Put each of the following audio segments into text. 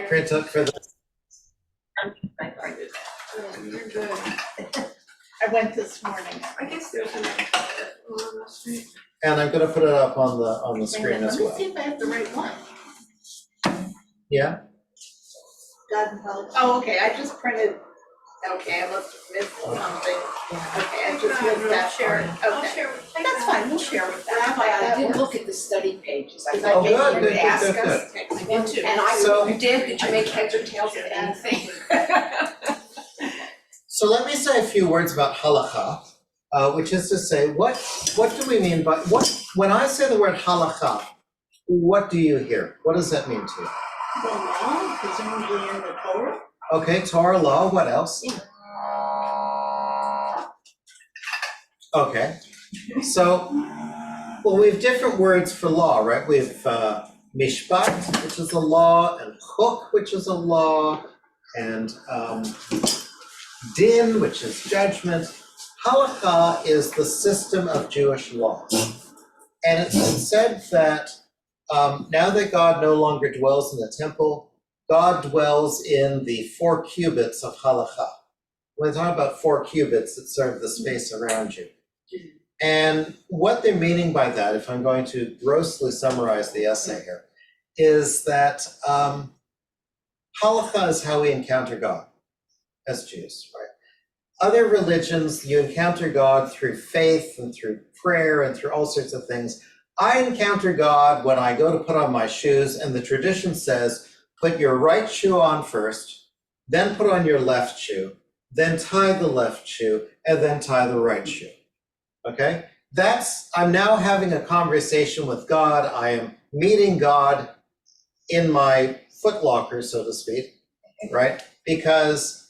print up for the. You're good. I went this morning. I guess there's an on the street. And I'm gonna put it up on the screen as Let me well. see if I have the right one. Yeah? God help. Oh, okay, I just printed, okay, I must have missed something. Okay, I just missed that Share part. it. I'll Okay, share it. that's fine, we'll share with that. Rabbi, I That did works. look at the study pages. I Is thought that maybe good? you Good, would good, ask good, us. Okay, I did too. And I, So- you did you make heads or tails of anything? So let me say a few words about Halakhah, which is to say, what do we mean by, when I say the word Halakhah, what do you hear? What does that mean to you? The law, presumably in the Torah? Okay, Torah law, what else? Okay, so, well, we have different words for law, right? We have mishpat, which is a law, and chok, which is a law, and din, which is judgment. Halakhah is the system of Jewish law. And it's been said that now that God no longer dwells in the temple, God dwells in the 4 cubits of Halakhah. When I talk about 4 cubits, it's sort of the space around you. And what they're meaning by that, if I'm going to grossly summarize the essay here, is that Halakhah is how we encounter God as Jews, right? Other religions, you encounter God through faith and through prayer and through all sorts of things. I encounter God when I go to put on my shoes, and the tradition says, put your right shoe on first, then put on your left shoe, then tie the left shoe, and then tie the right shoe. Okay? I'm now having a conversation with God. I am meeting God in my footlocker, so to speak, right? Because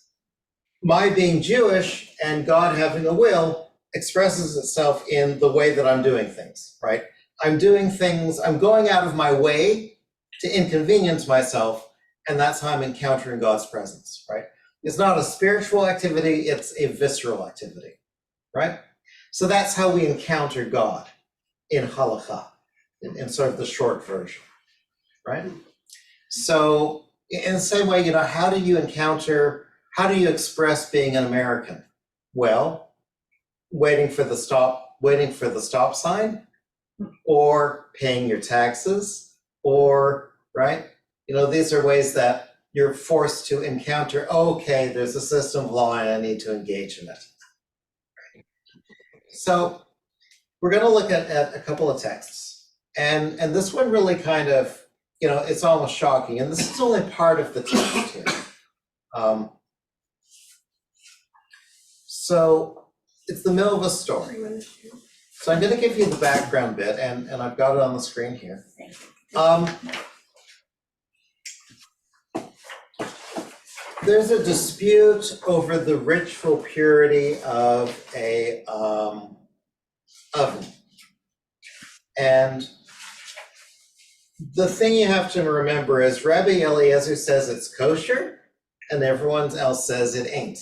my being Jewish and God having a will expresses itself in the way that I'm doing things, right? I'm doing things, I'm going out of my way to inconvenience myself, and that's how I'm encountering God's presence, right? It's not a spiritual activity, it's a visceral activity, right? So that's how we encounter God in Halakhah, in sort of the short version, right? So in the same way, how do you express being an American? Well, waiting for the stop sign, or paying your taxes, or, right? These are ways that you're forced to encounter, okay, there's a system of law and I need to engage in it. So we're going to look at a couple of texts. And this one really kind of, it's almost shocking. And this is only part of the text here. So it's the middle of a story. So I'm going to give you the background bit, and I've got it on the screen here. There's a dispute over the ritual purity of a oven. And the thing you have to remember is Rabbi Eliezer says it's kosher, and everyone else says it ain't.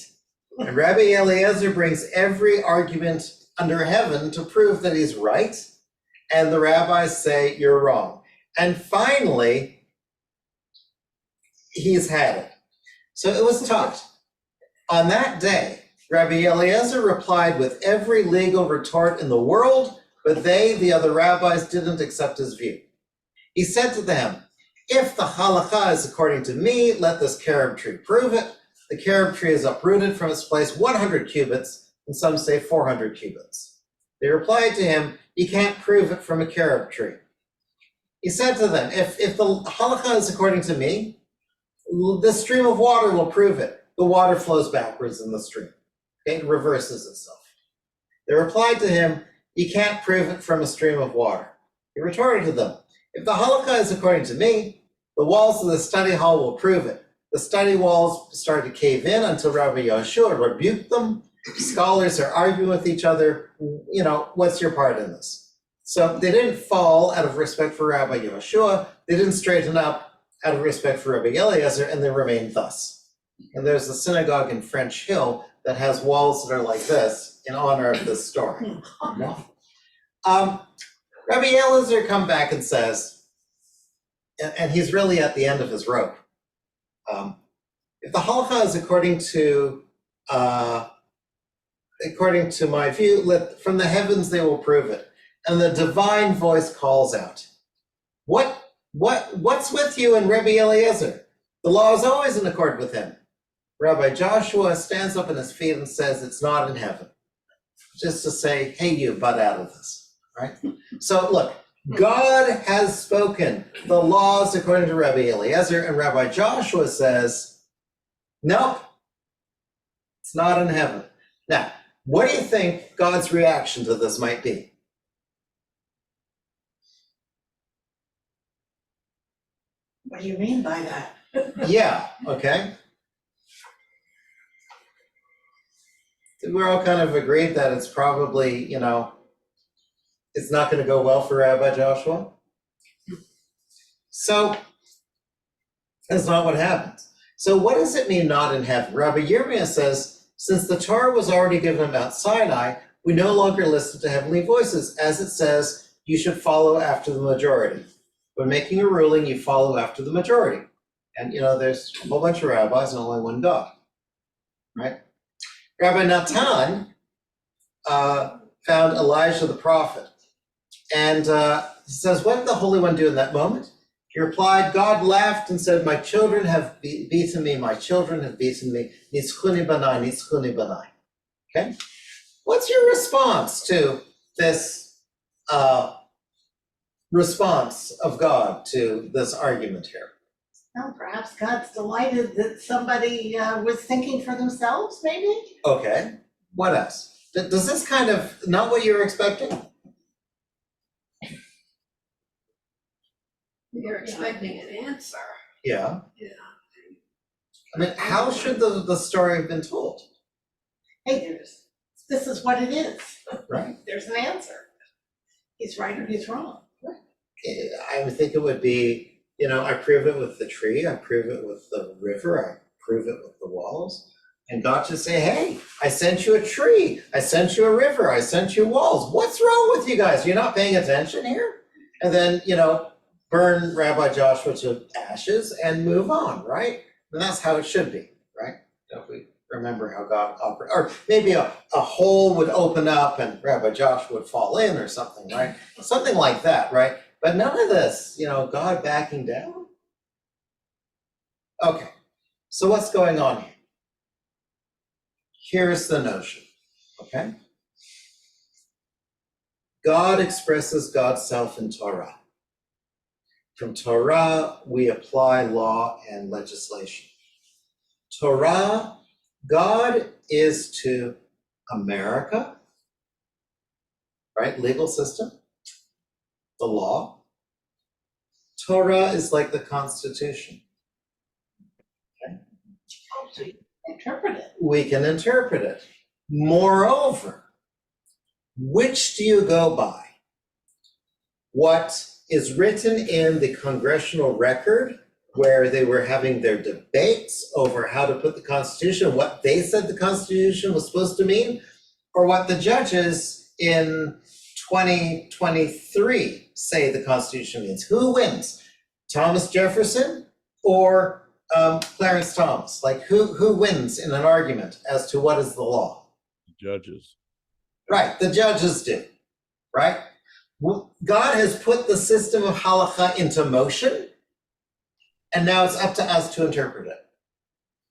And Rabbi Eliezer brings every argument under heaven to prove that he's right, and the rabbis say you're wrong. And finally, he's had it. So it was tough. On that day, Rabbi Eliezer replied with every legal retort in the world, but they, the other rabbis, didn't accept his view. He said to them, if the Halakhah is according to me, let this carob tree prove it. The carob tree is uprooted from its place 100 cubits, and some say 400 cubits. They replied to him, you can't prove it from a carob tree. He said to them, if the Halakhah is according to me, the stream of water will prove it. The water flows backwards in the stream. Okay? It reverses itself. They replied to him, you can't prove it from a stream of water. He retorted to them, if the Halakhah is according to me, the walls of the study hall will prove it. The study walls started to cave in until Rabbi Yeshua rebuked them. Scholars are arguing with each other. What's your part in this? So they didn't fall out of respect for Rabbi Yeshua. They didn't straighten up out of respect for Rabbi Eliezer, and they remained thus. And there's a synagogue in French Hill that has walls that are like this in honor of this story. Rabbi Eliezer comes back and says, and he's really at the end of his rope. If the Halakhah is according to my view, from the heavens they will prove it, and the divine voice calls out, what's with you and Rabbi Eliezer? The law is always in accord with him. Rabbi Joshua stands up on his feet and says, it's not in heaven. Just to say, hey, you, butt out of this, right? So look, God has spoken the laws according to Rabbi Eliezer, and Rabbi Joshua says, nope, it's not in heaven. Now, what do you think God's reaction to this might be? What do you mean by that? Yeah, okay. We're all kind of agreed that it's probably, it's not going to go well for Rabbi Joshua. So that's not what happens. So what does it mean not in heaven? Rabbi Yirmiyah says, since the Torah was already given at Mount Sinai, we no longer listen to heavenly voices. As it says, you should follow after the majority. When making a ruling, you follow after the majority. And there's a whole bunch of rabbis and only one God, right? Rabbi Natan found Elijah the prophet. And he says, what did the Holy One do in that moment? He replied, God laughed and said, my children have beaten me, my children have beaten me. Nitzchuni banai, nitzchuni banai. Okay? What's your response to this response of God to this argument here? Well, perhaps God's delighted that somebody was thinking for themselves, maybe? Okay, what else? Does this kind of, not what you were expecting? You're expecting an answer. Yeah. Yeah. I mean, how should the story have been told? Hey, this is what it is. Right. There's an answer. He's right or he's wrong. I would think it would be, I prove it with the tree, I prove it with the river, I prove it with the walls. And God should say, hey, I sent you a tree, I sent you a river, I sent you walls. What's wrong with you guys? You're not paying attention here? And then, burn Rabbi Joshua to ashes and move on, right? And that's how it should be, right? If we remember how God operates, or maybe a hole would open up and Rabbi Joshua would fall in or something, right? Something like that, right? But none of this, God backing down. Okay, so what's going on here? Here's the notion, okay? God expresses God's self in Torah. From Torah, we apply law and legislation. Torah, God is to America, right? Legal system, the law. Torah is like the Constitution. Okay? So you interpret it. We can interpret it. Moreover, which do you go by? What is written in the congressional record where they were having their debates over how to put the Constitution, what they said the Constitution was supposed to mean, or what the judges in 2023 say the Constitution means? Who wins? Thomas Jefferson or Clarence Thomas? Like who wins in an argument as to what is the law? Judges. Right, the judges do, right? God has put the system of Halakhah into motion, and now it's up to us to interpret it.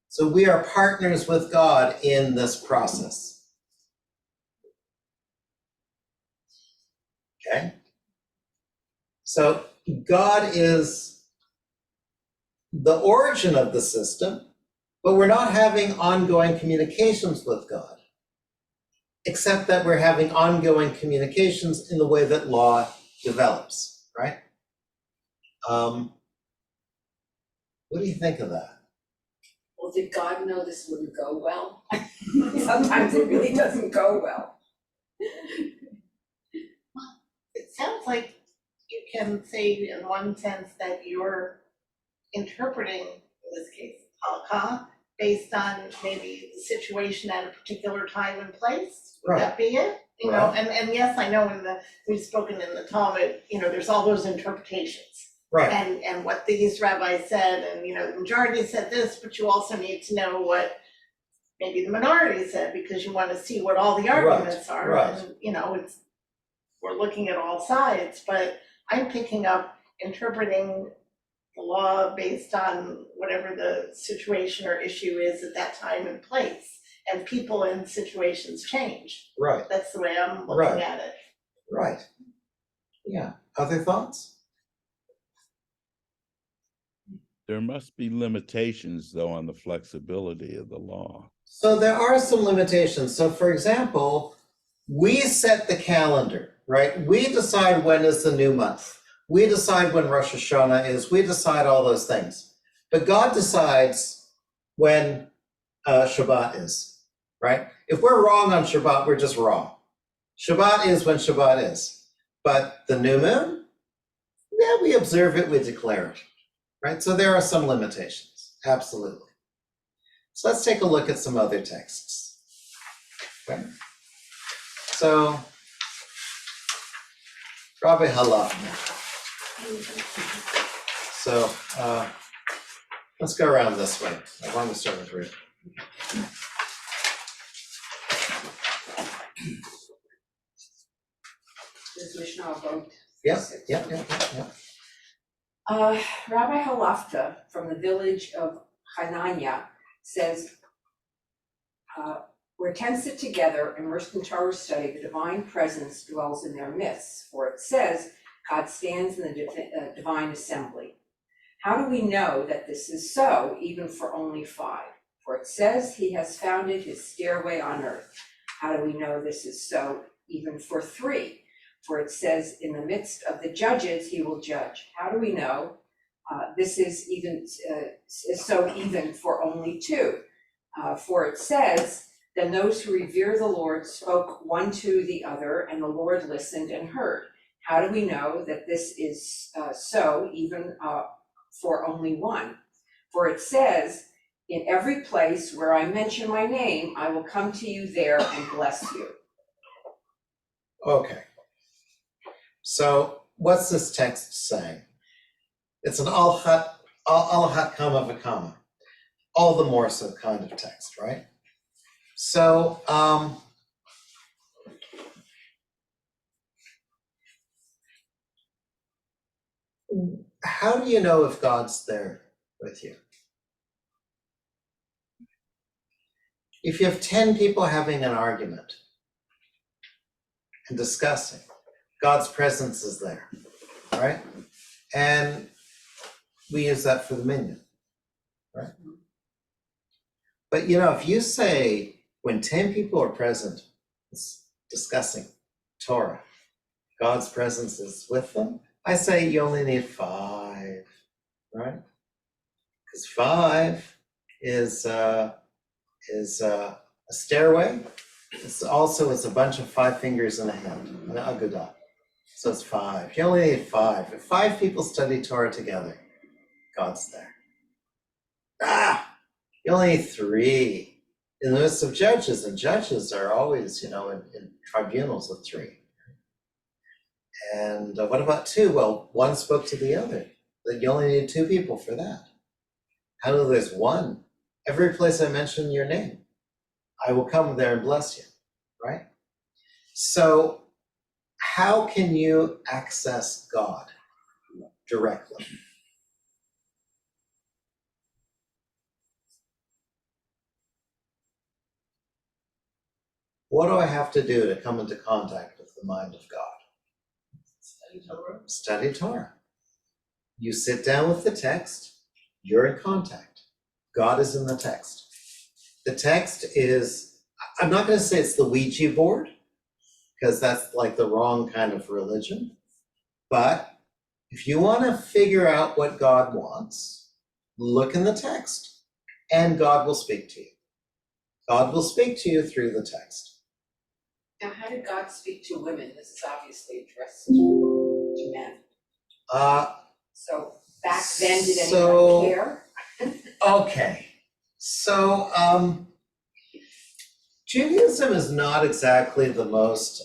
So we are partners with God in this process. Okay? So God is the origin of the system, but we're not having ongoing communications with God, except that we're having ongoing communications in the way that law develops, right? What do you think of that? Well, did God know this wouldn't go well? Sometimes it really doesn't go well. It sounds like you can say in one sense that you're interpreting, in this case, Halakhah, based on maybe the situation at a particular time and place. Would that be it? You know, Right. and yes, I know we've spoken in the Talmud, there's all those interpretations. Right, and what these rabbis said, and the majority said this, but you also need to know what maybe the minority said, because you want to see what all the arguments are. right. And we're looking at all sides, but I'm picking up interpreting the law based on whatever the situation or issue is at that time and place. And people and situations change. Right, That's the way I'm Right. looking at it. right. Yeah, other thoughts? There must be limitations, though, on the flexibility of the law. So there are some limitations. So for example, we set the calendar, right? We decide when is the new month. We decide when Rosh Hashanah is. We decide all those things. But God decides when Shabbat is, right? If we're wrong on Shabbat, we're just wrong. Shabbat is when Shabbat is. But the new moon, yeah, we observe it, we declare it, right? So there are some limitations, absolutely. So let's take a look at some other texts. Okay. So, Rabbi Halakhah. So, let's go around this way. I want to start with Ruth. This Mishnah vote. Yep. Rabbi Halakhah from the village of Hanania says, where 10 sit together, immersed in Torah study, the divine presence dwells in their midst. For it says, God stands in the divine assembly. How do we know that this is so, even for only 5? For it says he has founded his stairway on earth. How do we know this is so, even for 3? For it says, in the midst of the judges, he will judge. How do we know this is so even for only 2? For it says, then those who revere the Lord spoke one to the other, and the Lord listened and heard. How do we know that this is so even for only 1? For it says, in every place where I mention my name, I will come to you there and bless you. Okay. So what's this text saying? It's an al hat comma v'kama. All the more so kind of text, right? So how do you know if God's there with you? If you have 10 people having an argument and discussing, God's presence is there, right? And we use that for the minyan, right? But if you say when 10 people are present discussing Torah, God's presence is with them, I say you only need 5, right? Because 5 is a stairway. It's a bunch of 5 fingers in a hand, an agudah. So it's 5. You only need 5. If 5 people study Torah together, God's there. You only need 3. In the midst of judges, and judges are always, in tribunals of 3. And what about 2? Well, one spoke to the other. Then you only need 2 people for that. How do there's 1? Every place I mention your name, I will come there and bless you, right? So how can you access God directly? What do I have to do to come into contact with the mind of God? Study Torah. You sit down with the text, you're in contact. God is in the text. The text is, I'm not going to say it's the Ouija board, because that's like the wrong kind of religion. But if you want to figure out what God wants, look in the text, and God will speak to you. God will speak to you through the text. Now, how did God speak to women? This is obviously addressed to men. So back then, did anyone care? Okay, so Judaism is not exactly the most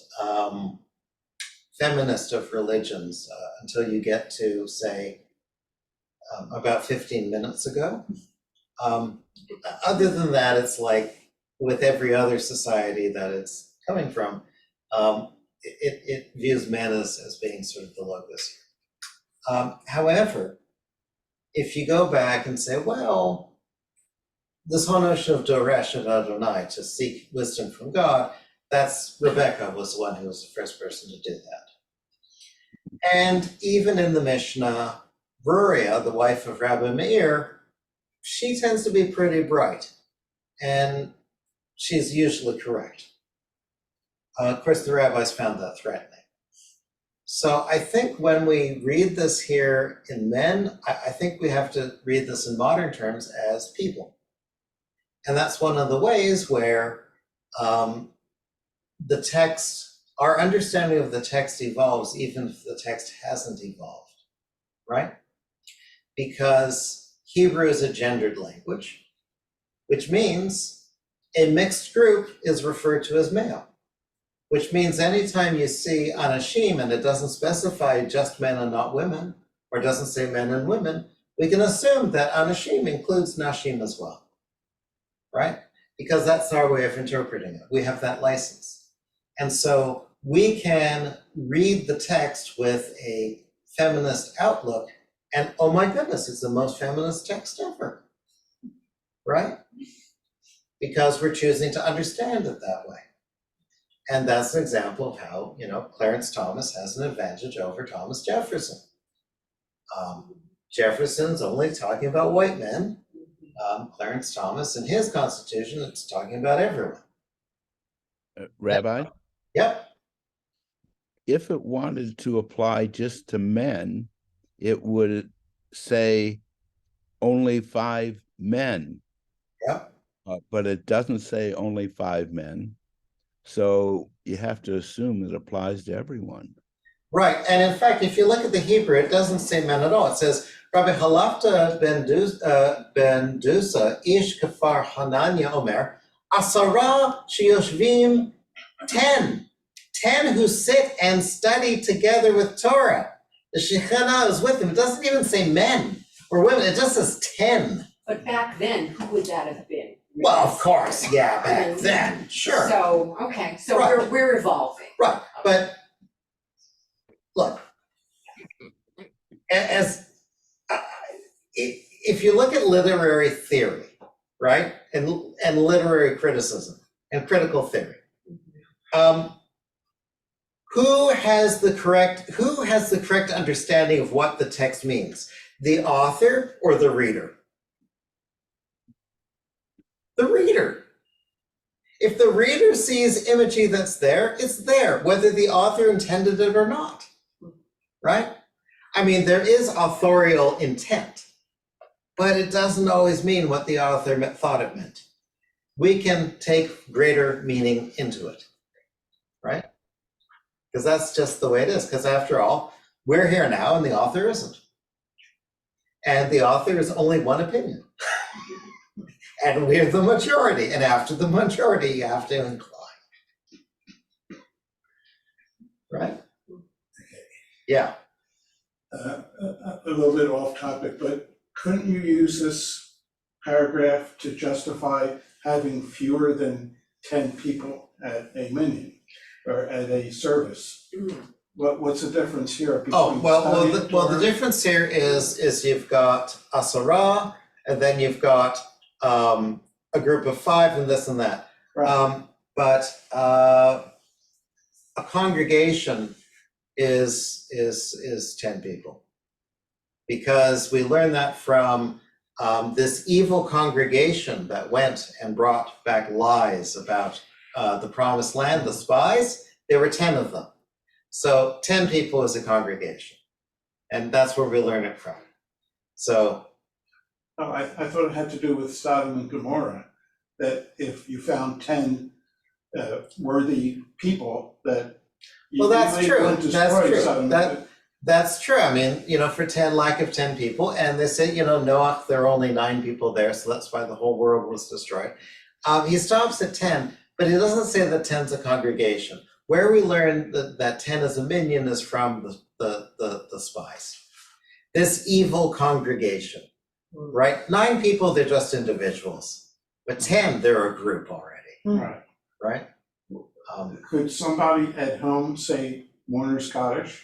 feminist of religions until you get to, say, about 15 minutes ago. Other than that, it's like with every other society that it's coming from, it views men as being sort of the logos. However, if you go back and say, well, this whole notion of Doresh and Adonai, to seek wisdom from God, that's Rebecca was the one who was the first person to do that. And even in the Mishnah, Ruria, the wife of Rabbi Meir, she tends to be pretty bright, and she's usually correct. Of course, the rabbis found that threatening. So I think when we read this here in men, I think we have to read this in modern terms as people. And that's one of the ways where the text, our understanding of the text evolves even if the text hasn't evolved, right? Because Hebrew is a gendered language, which means a mixed group is referred to as male, which means anytime you see anashim and it doesn't specify just men and not women, or doesn't say men and women, we can assume that anashim includes nashim as well, right? Because that's our way of interpreting it. We have that license. And so we can read the text with a feminist outlook and, oh my goodness, it's the most feminist text ever, right? Because we're choosing to understand it that way. And that's an example of how, Clarence Thomas has an advantage over Thomas Jefferson. Jefferson's only talking about white men. Clarence Thomas, in his Constitution, it's talking about everyone. Rabbi, Yep. if it wanted to apply just to men, it would say only 5 men. Yep. But it doesn't say only 5 men. So you have to assume it applies to everyone. Right, and in fact, if you look at the Hebrew, it doesn't say men at all. It says, Rabbi Halakhah ben Dusa, ish kafar Hananya Omer, asara sheyoshvim, 10 who sit and study together with Torah. The Shekhinah is with them. It doesn't even say men or women, it just says 10. But back then, who would that have been? Well, of course, yeah, back then, sure. So, okay, so Right. we're evolving. Right, but look, if you look at literary theory, right, and literary criticism and critical theory, who has the correct understanding of what the text means? The author or the reader? The reader. If the reader sees imagery that's there, it's there, whether the author intended it or not, right? I mean, there is authorial intent, but it doesn't always mean what the author thought it meant. We can take greater meaning into it, right? Because that's just the way it is, because after all, we're here now and the author isn't. And the author is only one opinion. And we're the majority, and after the majority, you have to incline. Right? Yeah. A little bit off topic, but couldn't you use this paragraph to justify having fewer than 10 people at a minyan or at a service? What's the difference here between the difference here is you've got asara, and then you've got a group of 5 and this and that. Right. But a congregation is 10 people. Because we learn that from this evil congregation that went and brought back lies about the promised land, the spies. There were 10 of them. So 10 people is a congregation. And that's where we learn it from. So Oh, I thought it had to do with Sodom and Gomorrah, that if you found 10 worthy people, that you that's true. wouldn't destroy That's true. Sodom. That's true. I mean, for 10, lack of 10 people, and they say, Noah, there are only 9 people there, so that's why the whole world was destroyed. He stops at 10, but he doesn't say that 10's a congregation. Where we learn that 10 is a minyan is from the spies. this evil congregation, right? 9 people, they're just individuals, but 10, they're a group already, Right. right? Could somebody at home say Mourner's Cottage?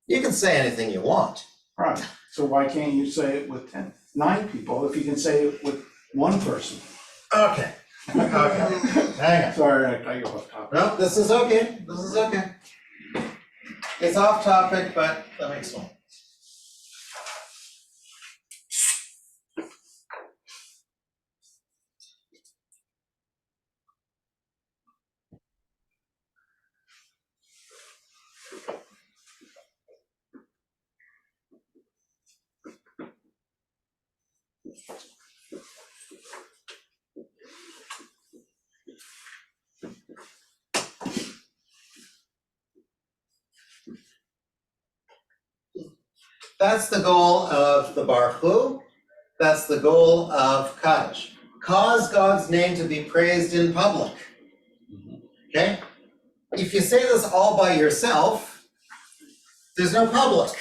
You can say anything you want. Right, so why can't you say it with 9 people if you can say it with one person? Okay, hang on. Sorry, I got you off topic. No, this is okay, this is okay. It's off topic, but that makes sense. That's the goal of the Baruch Hu. That's the goal of Kaddish. Cause God's name to be praised in public. Okay? If you say this all by yourself, there's no public.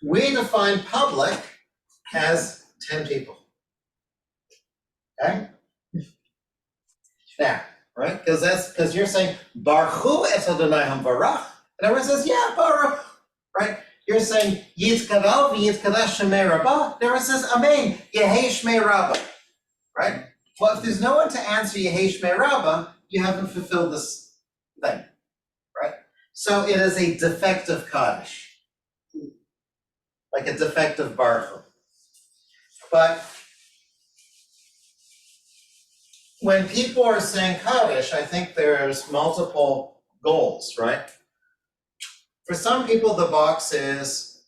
We define public as 10 people. Okay? Now, right? Because you're saying Baruch Hu et Adonai Hamvarach. And everyone says, yeah, Baruch. Right? You're saying Yitkadav v'Yitkadash Shemei Rabbah. Everyone says, Amen. Yehei Shmei Rabbah. Right? Well, if there's no one to answer Yehei Shmei Rabbah, you haven't fulfilled this thing. Right? So it is a defective Kaddish. Like a defective Baruch Hu. But when people are saying Kaddish, I think there's multiple goals, right? For some people, the box is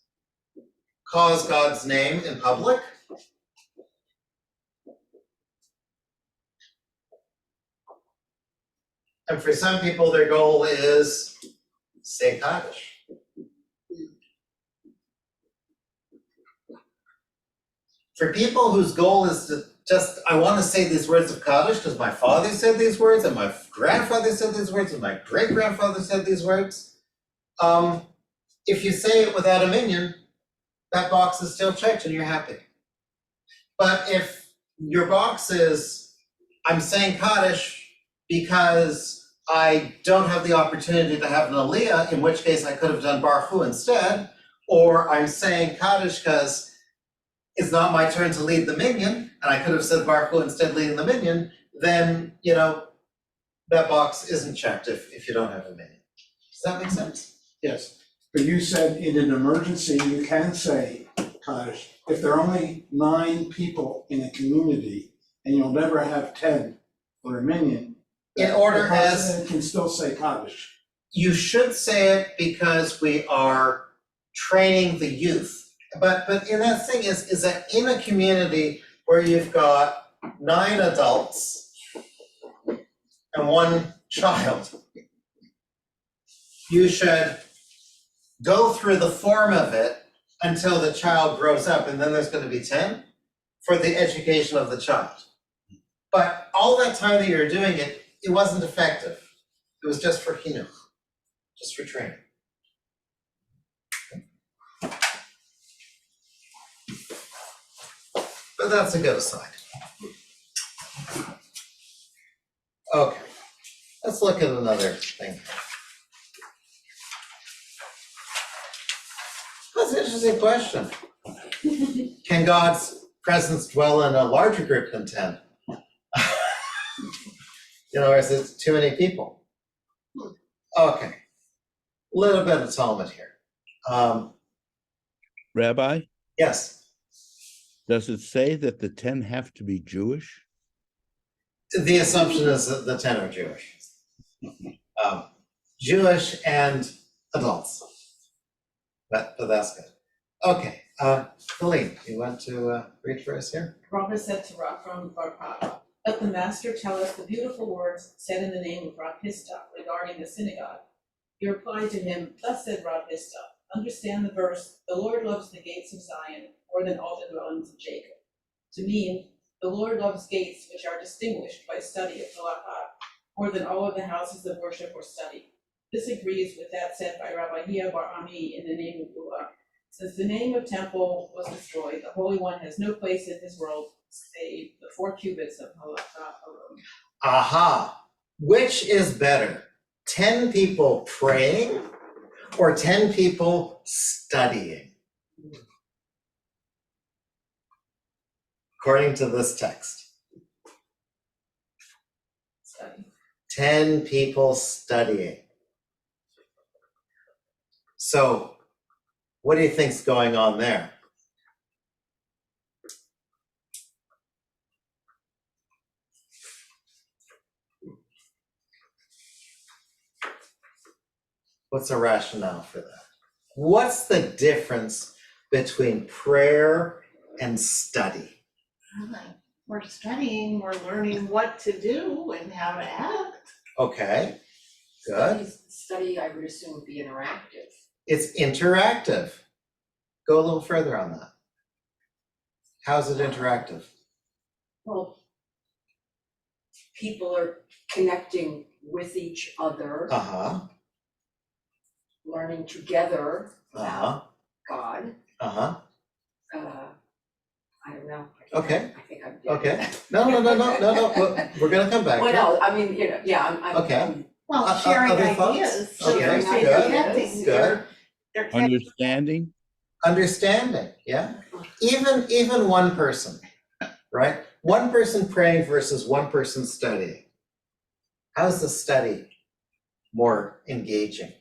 cause God's name in public. And for some people, their goal is say Kaddish. For people whose goal is to just, I want to say these words of Kaddish because my father said these words, and my grandfather said these words, and my great-grandfather said these words. If you say it without a minion, that box is still checked and you're happy. But if your box is, I'm saying Kaddish because I don't have the opportunity to have an Aliyah, in which case I could have done Baruch Hu instead, or I'm saying Kaddish because it's not my turn to lead the minion, and I could have said Baruch Hu instead leading the minion, then, that box isn't checked if you don't have a minion. Does that make sense? Yes, but you said in an emergency, you can say Kaddish. If there are only 9 people in a community and you'll never have 10 for a minion, In order the as, president can still say Kaddish. you should say it because we are training the youth. But in that thing is that in a community where you've got 9 adults and 1 child, you should go through the form of it until the child grows up, and then there's going to be 10 for the education of the child. But all that time that you're doing it, it wasn't effective. It was just for chinuch, just for training. But that's a good aside. Okay, let's look at another thing. That's an interesting question. Can God's presence dwell in a larger group than 10? Or is it too many people? Okay, little bit of Talmud here. Rabbi, Yes, does it say that the 10 have to be Jewish? the assumption is that the 10 are Jewish. Jewish and adults. But that's good. Okay, Colleen, you want to read for us here? Rabbi said to Rav Bar Papa, let the master tell us the beautiful words said in the name of Rav Hista regarding the synagogue. He replied to him, thus said Rav Hista, understand the verse, the Lord loves the gates of Zion more than all the dwellings of Jacob. To mean, the Lord loves gates which are distinguished by study of Halakhah more than all of the houses of worship or study. This agrees with that said by Rabbi Bar Ami in the name of Allah. Since the name of temple was destroyed, the Holy One has no place in his world save the 4 cubits of Halakhah alone. Aha! Which is better, 10 people praying or 10 people studying? According to this text. Study. 10 people studying. So, what do you think's going on there? What's the rationale for that? What's the difference between prayer and study? We're studying, we're learning what to do and how to act. Okay, good. Study, I would assume, would be interactive. It's interactive. Go a little further on that. How's it interactive? Well, people are connecting with each other, Uh-huh, learning together uh-huh, about God. uh-huh. I don't know. Okay. I think I'm. Okay. No, we're gonna come back. Well, to no, I mean, you know, yeah, I'm. Okay. Well, sharing other thoughts? ideas, so Okay, they're good, connecting, good. they're connecting. Understanding? Understanding, yeah. Even one person, right? One person praying versus one person studying. How's the study more engaging?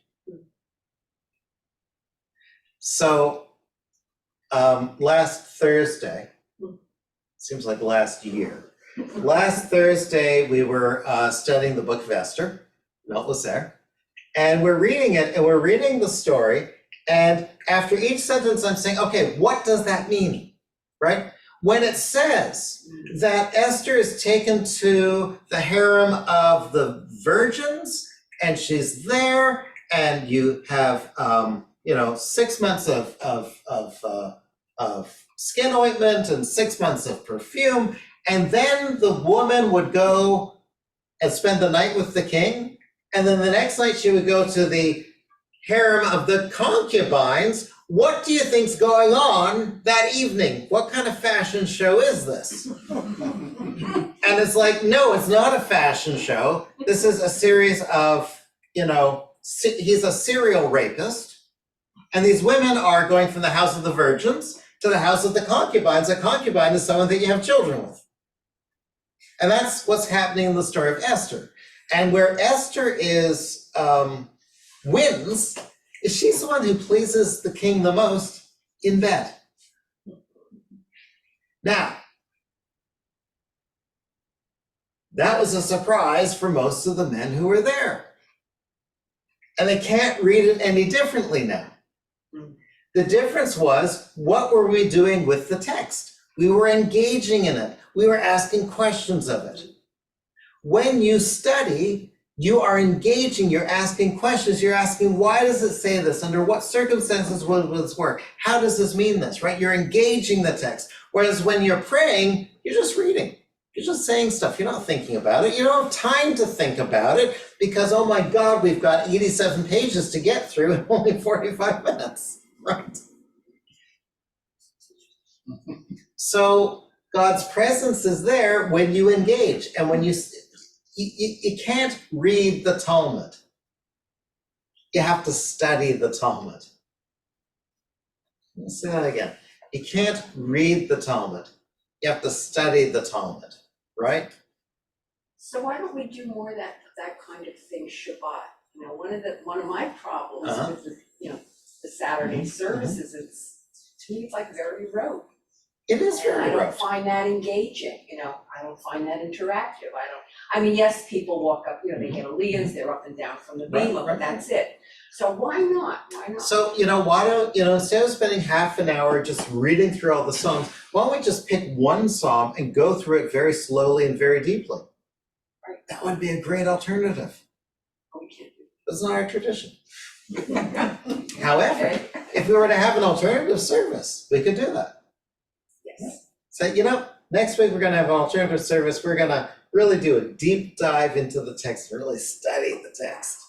So, last Thursday, seems like last year. Last Thursday, we were studying the book of Esther. Milt was there. And we're reading it, and we're reading the story. And after each sentence, I'm saying, okay, what does that mean, right? When it says that Esther is taken to the harem of the virgins, and she's there, and you have, 6 months of skin ointment and 6 months of perfume, and then the woman would go and spend the night with the king, and then the next night she would go to the harem of the concubines. What do you think's going on that evening? What kind of fashion show is this? And it's like, no, it's not a fashion show. This is a series of, he's a serial rapist. And these women are going from the house of the virgins to the house of the concubines. A concubine is someone that you have children with. And that's what's happening in the story of Esther. And where Esther is, wins, is she's the one who pleases the king the most in bed. Now, that was a surprise for most of the men who were there. And they can't read it any differently now. The difference was, what were we doing with the text? We were engaging in it. We were asking questions of it. When you study, you are engaging, you're asking questions, you're asking, why does it say this? Under what circumstances will this work? How does this mean this, right? You're engaging the text. Whereas when you're praying, you're just reading. You're just saying stuff. You're not thinking about it. You don't have time to think about it because, oh my God, we've got 87 pages to get through in only 45 minutes, right? So God's presence is there when you engage. And when you can't read the Talmud. You have to study the Talmud. Let's say that again. You can't read the Talmud. You have to study the Talmud, right? So why don't we do more of that kind of thing Shabbat? One of my problems with the Saturday services is, to me, it's like very rote. It is very I don't rote. find that engaging, I don't find that interactive, yes, people walk up, they get allegiance, they're up and down from the Right, bima, right. but that's it. So why not? So, why don't, instead of spending half an hour just reading through all the Psalms, why don't we just pick one Psalm and go through it very slowly and very deeply? Right. That would be a great alternative. We can't do That's not our tradition. that. However, Okay. if we were to have an alternative service, we could do that. Yes. So, next week we're gonna have an alternative service. We're gonna really do a deep dive into the text and really study the text.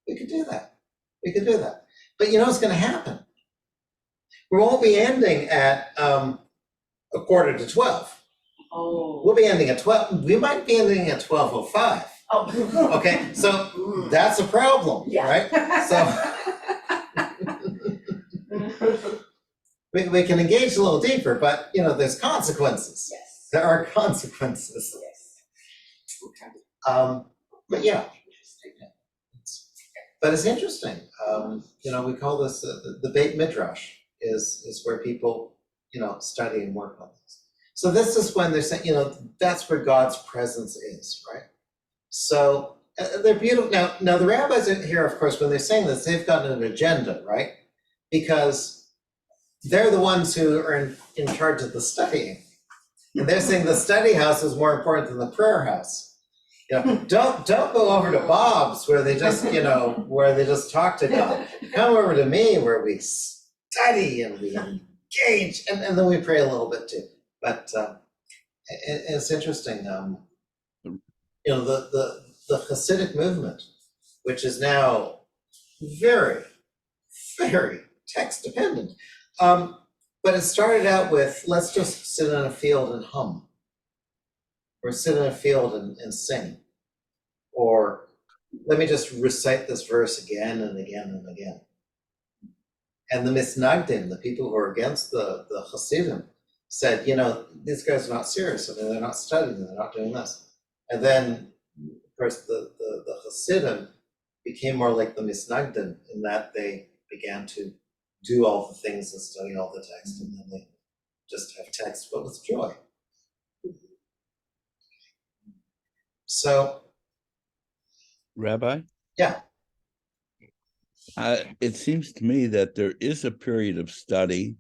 We could do that. We could do that. But you know what's going to happen? We won't be ending at 11:45. Oh. We'll be ending at 12. We might be ending at 12:05. Oh. Okay, so that's a problem, Yeah. right? So we can engage a little deeper, but you know, there's consequences. Yes. There are consequences. Yes. Okay. But yeah. But it's interesting. You know, we call this the Beit Midrash is where people, you know, study and work on this. So this is when they're saying, you know, that's where God's presence is, right? So they're beautiful. Now the rabbis are here, of course, when they're saying this, they've got an agenda, right? Because they're the ones who are in charge of the studying. And they're saying the study house is more important than the prayer house. You know, don't go over to Bob's where they just, you know, where they just talk to God. Come over to me where we study and we engage, and then we pray a little bit too. But it's interesting. You know, the Hasidic movement, which is now very, very text dependent. But it started out with, let's just sit in a field and hum, or sit in a field and sing, or let me just recite this verse again and again and again. And the Misnagdim, the people who are against the Hasidim, said, you know, these guys are not serious. I mean, they're not studying, they're not doing this. And then, of course, the Hasidim became more like the Misnagdim in that they began to do all the things and study all the text, and then they just have text, but with joy. So, Rabbi? Yeah. It seems to me that there is a period of study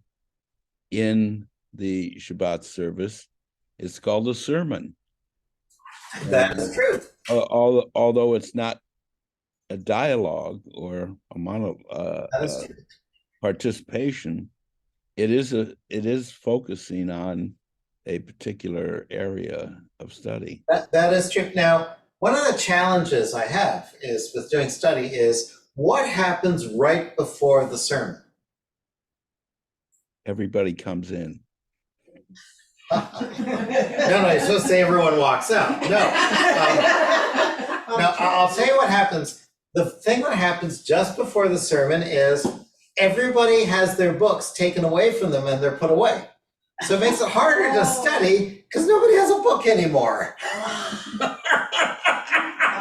in the Shabbat service. It's called a sermon. That is true. Although it's not a dialogue or a participation, it is focusing on a particular area of study. That is true. Now, one of the challenges I have is with doing study is what happens right before the sermon? Everybody comes in. No, you're supposed to say everyone walks out. No. Now, I'll tell you what happens. The thing that happens just before the sermon is everybody has their books taken away from them and they're put away. So it makes it harder to study because nobody has a book anymore.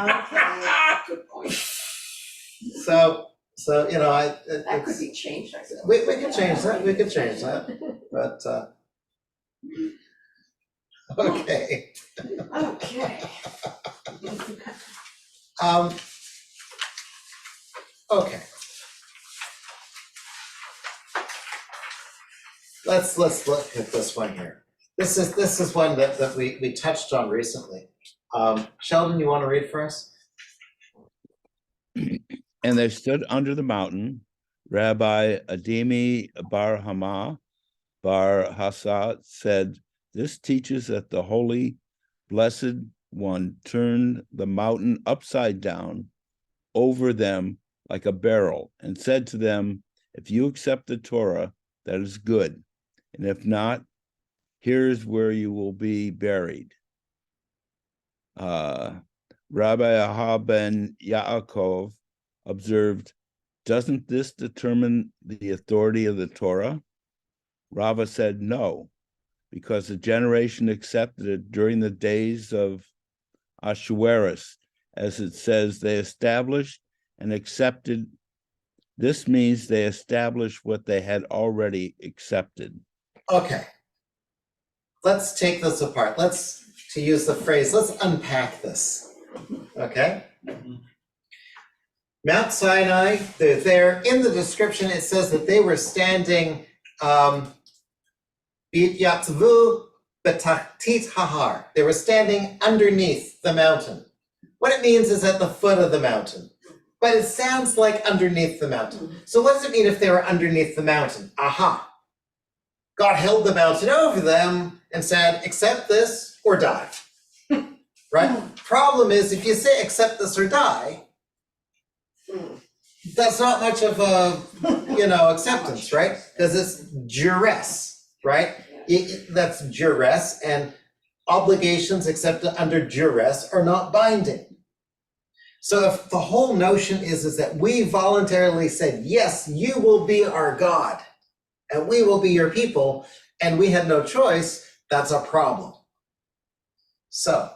Okay. Good point. So you know, That could be changed, I suppose. we could change that. We could change that. But okay. Okay. Okay. Let's look at this one here. This is one that we touched on recently. Sheldon, you want to read for us? And they stood under the mountain. Rabbi Adimi bar Hama bar Hassad said, "This teaches that the Holy Blessed One turned the mountain upside down over them like a barrel and said to them, if you accept the Torah, that is good. And if not, here's where you will be buried." Rabbi Aha ben Yaakov observed, "Doesn't this determine the authority of the Torah?" Rava said no, because the generation accepted it during the days of Ahasuerus. As it says, they established and accepted. This means they established what they had already accepted. Okay. Let's take this apart. To use the phrase, let's unpack this. Okay? Mount Sinai, they're there. In the description, it says that they were standing Yatzvu betachtit hahar. They were standing underneath the mountain. What it means is at the foot of the mountain. But it sounds like underneath the mountain. So what does it mean if they were underneath the mountain? Aha. God held the mountain over them and said, accept this or die. Right? Problem is, if you say accept this or die, that's not much of a, acceptance, right? Because it's duress, right? That's duress, and obligations accepted under duress are not binding. So if the whole notion is that we voluntarily said, yes, you will be our God, and we will be your people, and we had no choice, that's a problem. So,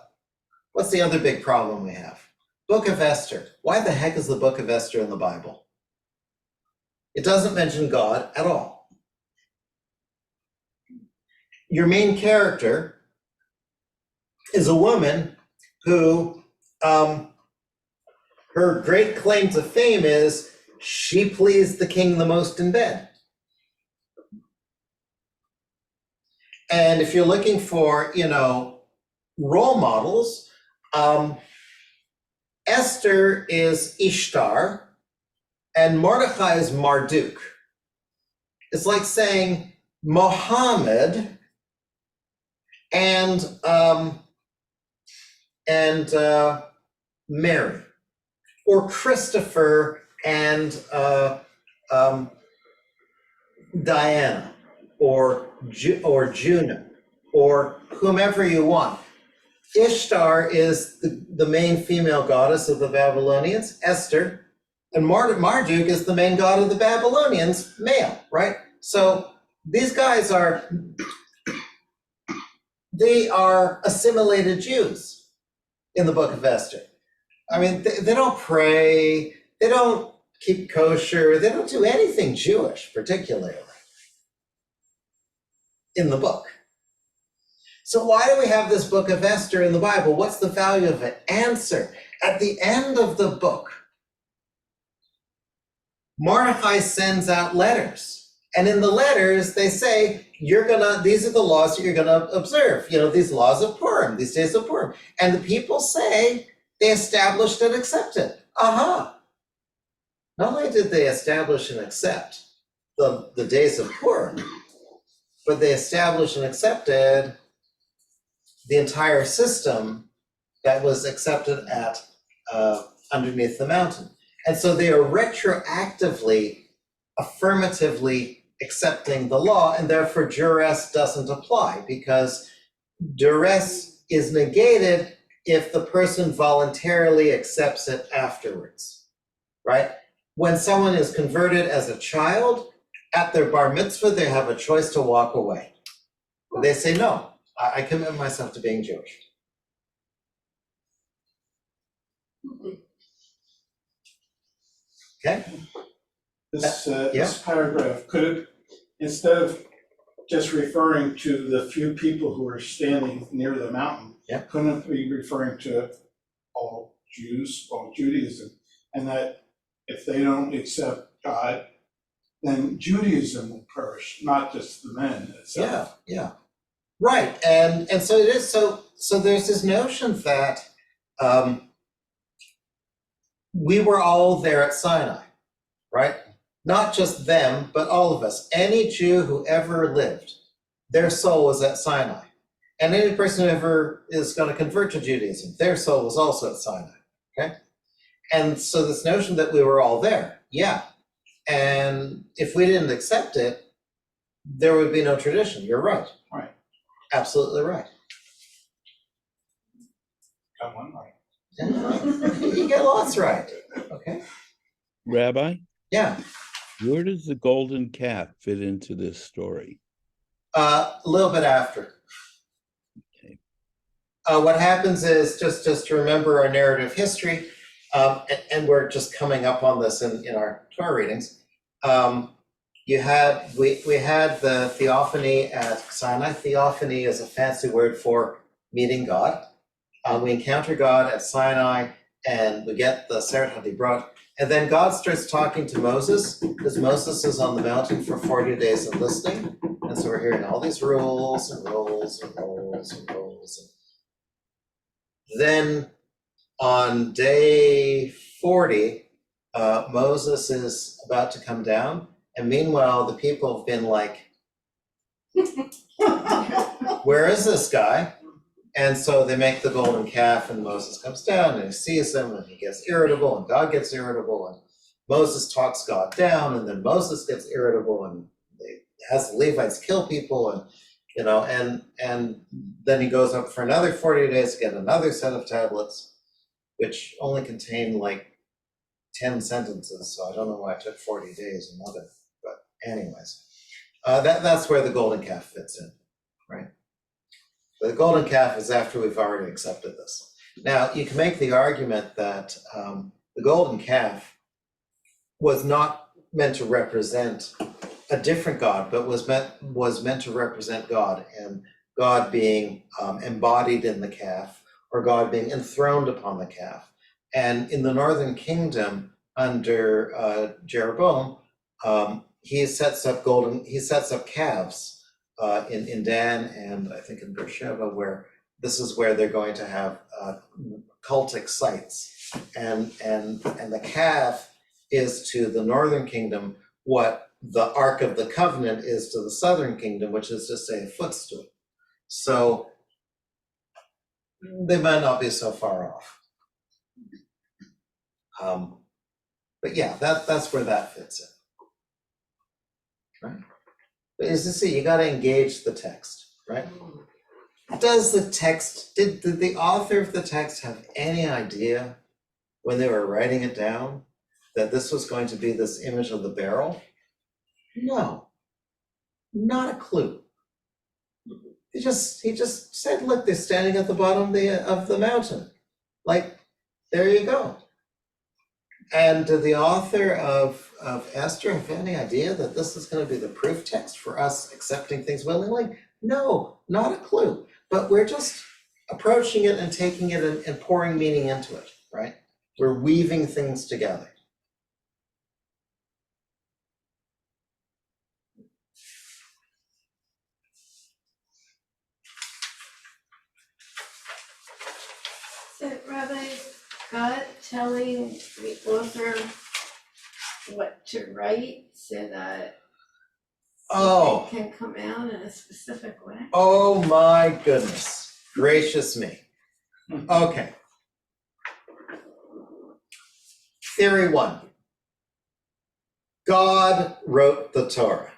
what's the other big problem we have? Book of Esther. Why the heck is the Book of Esther in the Bible? It doesn't mention God at all. Your main character is a woman who, her great claim to fame is she pleased the king the most in bed. And if you're looking for, role models, Esther is Ishtar and Mordecai is Marduk. It's like saying Mohammed and Mary, or Christopher and Diana, or Juno, or whomever you want. Ishtar is the main female goddess of the Babylonians, Esther, and Marduk is the main god of the Babylonians, male, right? So these guys they are assimilated Jews in the Book of Esther. I mean, they don't pray, they don't keep kosher, they don't do anything Jewish particularly in the book. So why do we have this Book of Esther in the Bible? What's the value of it? Answer. At the end of the book, Mordecai sends out letters. And in the letters, they say, these are the laws that you're gonna observe. These laws of Purim, these days of Purim. And the people say they established and accepted. Aha. Not only did they establish and accept the days of Purim, but they established and accepted the entire system that was accepted at underneath the mountain. And so they are retroactively, affirmatively accepting the law, and therefore duress doesn't apply, because duress is negated if the person voluntarily accepts it afterwards, right? When someone is converted as a child, at their bar mitzvah, they have a choice to walk away. They say, no, I commit myself to being Jewish. Okay? This paragraph, could it, instead of just referring to the few people who are standing near the mountain, couldn't it be referring to all Jews, all Judaism, and that if they don't accept God, then Judaism will perish, not just the men itself. Yeah. Right, and so it is, so there's this notion that we were all there at Sinai, right? Not just them, but all of us. Any Jew who ever lived, their soul was at Sinai. And any person who ever is going to convert to Judaism, their soul was also at Sinai, okay? And so this notion that we were all there, and if we didn't accept it, there would be no tradition. You're right. Right. Absolutely right. Got one right. You get lots right. Okay. Rabbi, Yeah. where does the golden calf fit into this story? A little bit after. Okay. What happens is, just to remember our narrative history, and we're just coming up on this in our Torah readings. We had the theophany at Sinai. Theophany is a fancy word for meeting God. We encounter God at Sinai, and we get the Seret HaDibrot. And then God starts talking to Moses, because Moses is on the mountain for 40 days and listening. And so we're hearing all these rules and rules and rules and rules. And then on day 40, Moses is about to come down. And meanwhile, the people have been like, where is this guy? And so they make the golden calf, and Moses comes down and he sees him and he gets irritable, and God gets irritable. Moses talks God down, and then Moses gets irritable and has the Levites kill people, and and then he goes up for another 40 days to get another set of tablets, which only contain like 10 sentences, so I don't know why it took 40 days another, but anyways. That's where the golden calf fits in, right? The golden calf is after we've already accepted this. Now, you can make the argument that the golden calf was not meant to represent a different God, but was meant to represent God, and God being embodied in the calf, or God being enthroned upon the calf. And in the northern kingdom under Jeroboam, he sets up calves in Dan and I think in Beersheba, where this is where they're going to have cultic sites, and the calf is to the northern kingdom what the Ark of the Covenant is to the southern kingdom, which is to say a footstool. So they might not be so far off. But yeah, that's where that fits in, right? But as you see, you got to engage the text, right? Does the text, did the author of the text have any idea when they were writing it down that this was going to be this image of the barrel? No, not a clue. He just said, look, they're standing at the bottom of the mountain. Like, there you go. And did the author of Esther have any idea that this is going to be the proof text for us accepting things willingly? No, not a clue. But we're just approaching it and taking it and pouring meaning into it, right? We're weaving things together. So Rabbi, God telling the author what to write so that Oh. it can come out in a specific way? Oh my goodness, gracious me. Okay. Theory 1. God wrote the Torah.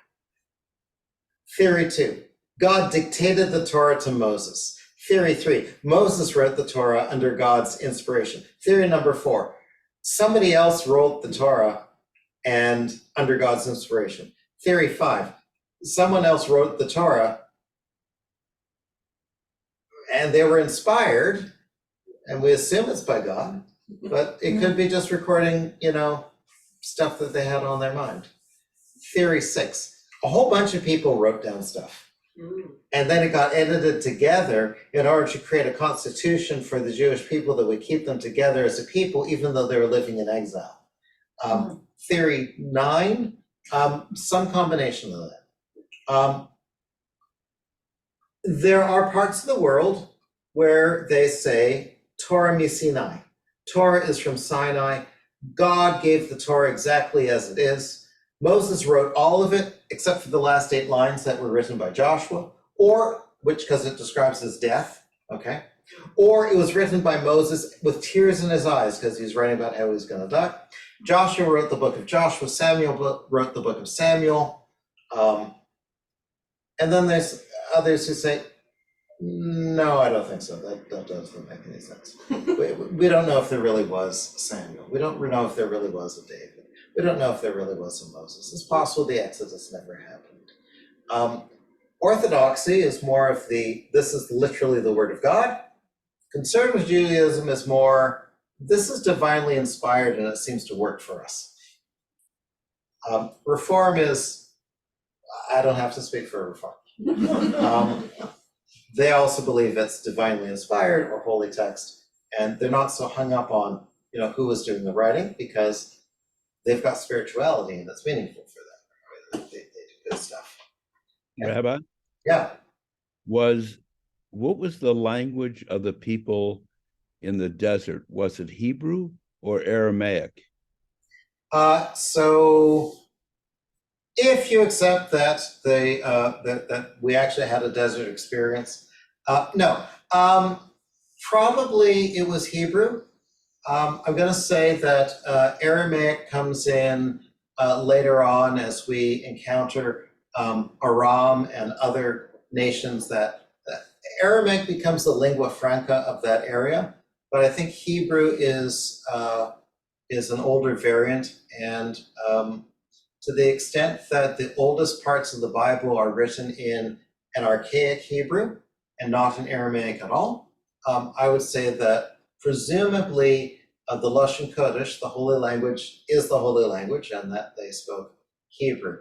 Theory 2. God dictated the Torah to Moses. Theory 3. Moses wrote the Torah under God's inspiration. Theory number 4. Somebody else wrote the Torah and under God's inspiration. Theory 5. Someone else wrote the Torah and they were inspired, and we assume it's by God, but it could be just recording, stuff that they had on their mind. Theory 6. A whole bunch of people wrote down stuff. And then it got edited together in order to create a constitution for the Jewish people that would keep them together as a people, even though they were living in exile. Theory 9, some combination of that. There are parts of the world where they say Torah mi Sinai. Torah is from Sinai. God gave the Torah exactly as it is. Moses wrote all of it except for the last 8 lines that were written by Joshua, because it describes his death, okay? Or it was written by Moses with tears in his eyes because he's writing about how he's going to die. Joshua wrote the book of Joshua. Samuel wrote the book of Samuel. And then there's others who say, no, I don't think so. That doesn't make any sense. We don't know if there really was Samuel. We don't know if there really was a David. We don't know if there really was a Moses. It's possible the Exodus never happened. Orthodoxy is more of this is literally the word of God. Conservative Judaism is more, this is divinely inspired and it seems to work for us. Reform is, I don't have to speak for Reform. They also believe it's divinely inspired or holy text, and they're not so hung up on, who was doing the writing, because they've got spirituality and it's meaningful for them. They do good stuff. Rabbi? Yeah. What was the language of the people in the desert? Was it Hebrew or Aramaic? So if you accept that that we actually had a desert experience, no. Probably it was Hebrew. I'm going to say that Aramaic comes in later on as we encounter Aram and other nations that Aramaic becomes the lingua franca of that area. But I think Hebrew is an older variant, and to the extent that the oldest parts of the Bible are written in an archaic Hebrew and not in Aramaic at all, I would say that presumably the Lashon Kodesh, the holy language, is the holy language, and that they spoke Hebrew.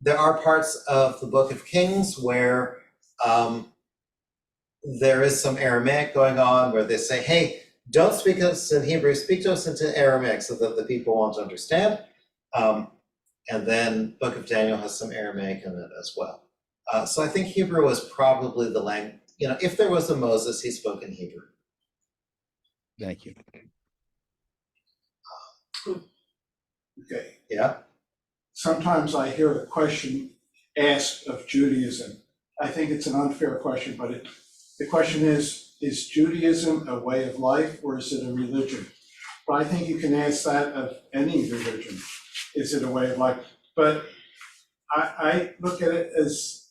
There are parts of the Book of Kings where there is some Aramaic going on, where they say, hey, don't speak to us in Hebrew, speak to us into Aramaic so that the people won't understand. And then Book of Daniel has some Aramaic in it as well. So I think Hebrew was probably the language, if there was a Moses, he spoke in Hebrew. Thank you. Okay. Yeah. Sometimes I hear the question asked of Judaism. I think it's an unfair question, but the question is Judaism a way of life or is it a religion? But I think you can ask that of any religion. Is it a way of life? But I look at it as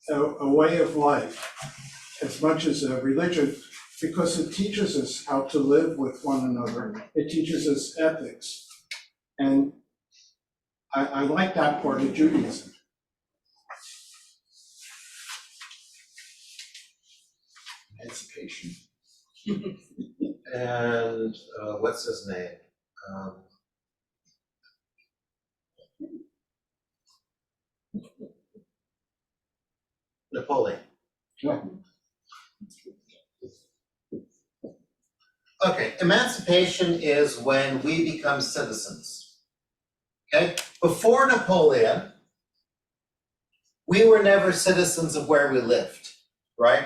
a way of life as much as a religion, because it teaches us how to live with one another. It teaches us ethics. And I like that part of Judaism. Emancipation. And what's his name? Napoleon. Yeah. Okay, emancipation is when we become citizens. Okay, before Napoleon, we were never citizens of where we lived, right?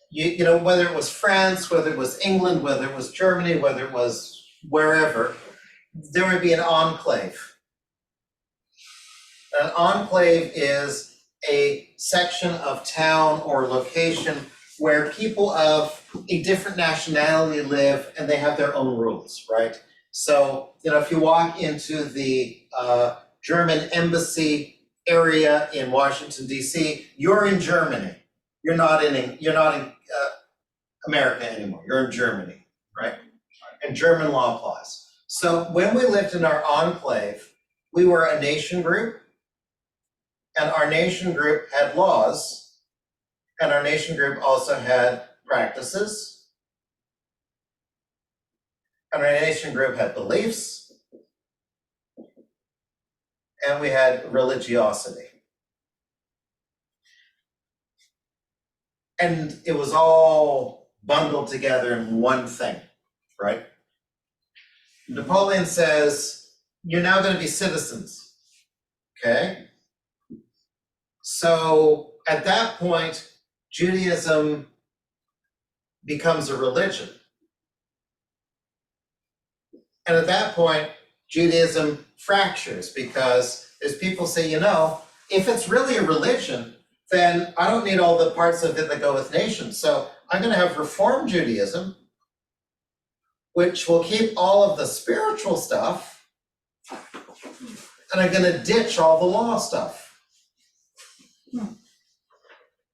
You know, whether it was France, whether it was England, whether it was Germany, whether it was wherever, there would be an enclave. An enclave is a section of town or location where people of a different nationality live and they have their own rules, right? So, if you walk into the German embassy area in Washington, D.C., you're in Germany. You're not in America anymore. You're in Germany, right? And German law applies. So when we lived in our enclave, we were a nation group, and our nation group had laws, and our nation group also had practices, and our nation group had beliefs, and we had religiosity. And it was all bundled together in one thing, right? Napoleon says, you're now going to be citizens, okay? So at that point, Judaism becomes a religion. And at that point, Judaism fractures because as people say, if it's really a religion, then I don't need all the parts of it that go with nations. So I'm going to have Reform Judaism, which will keep all of the spiritual stuff, and I'm going to ditch all the law stuff.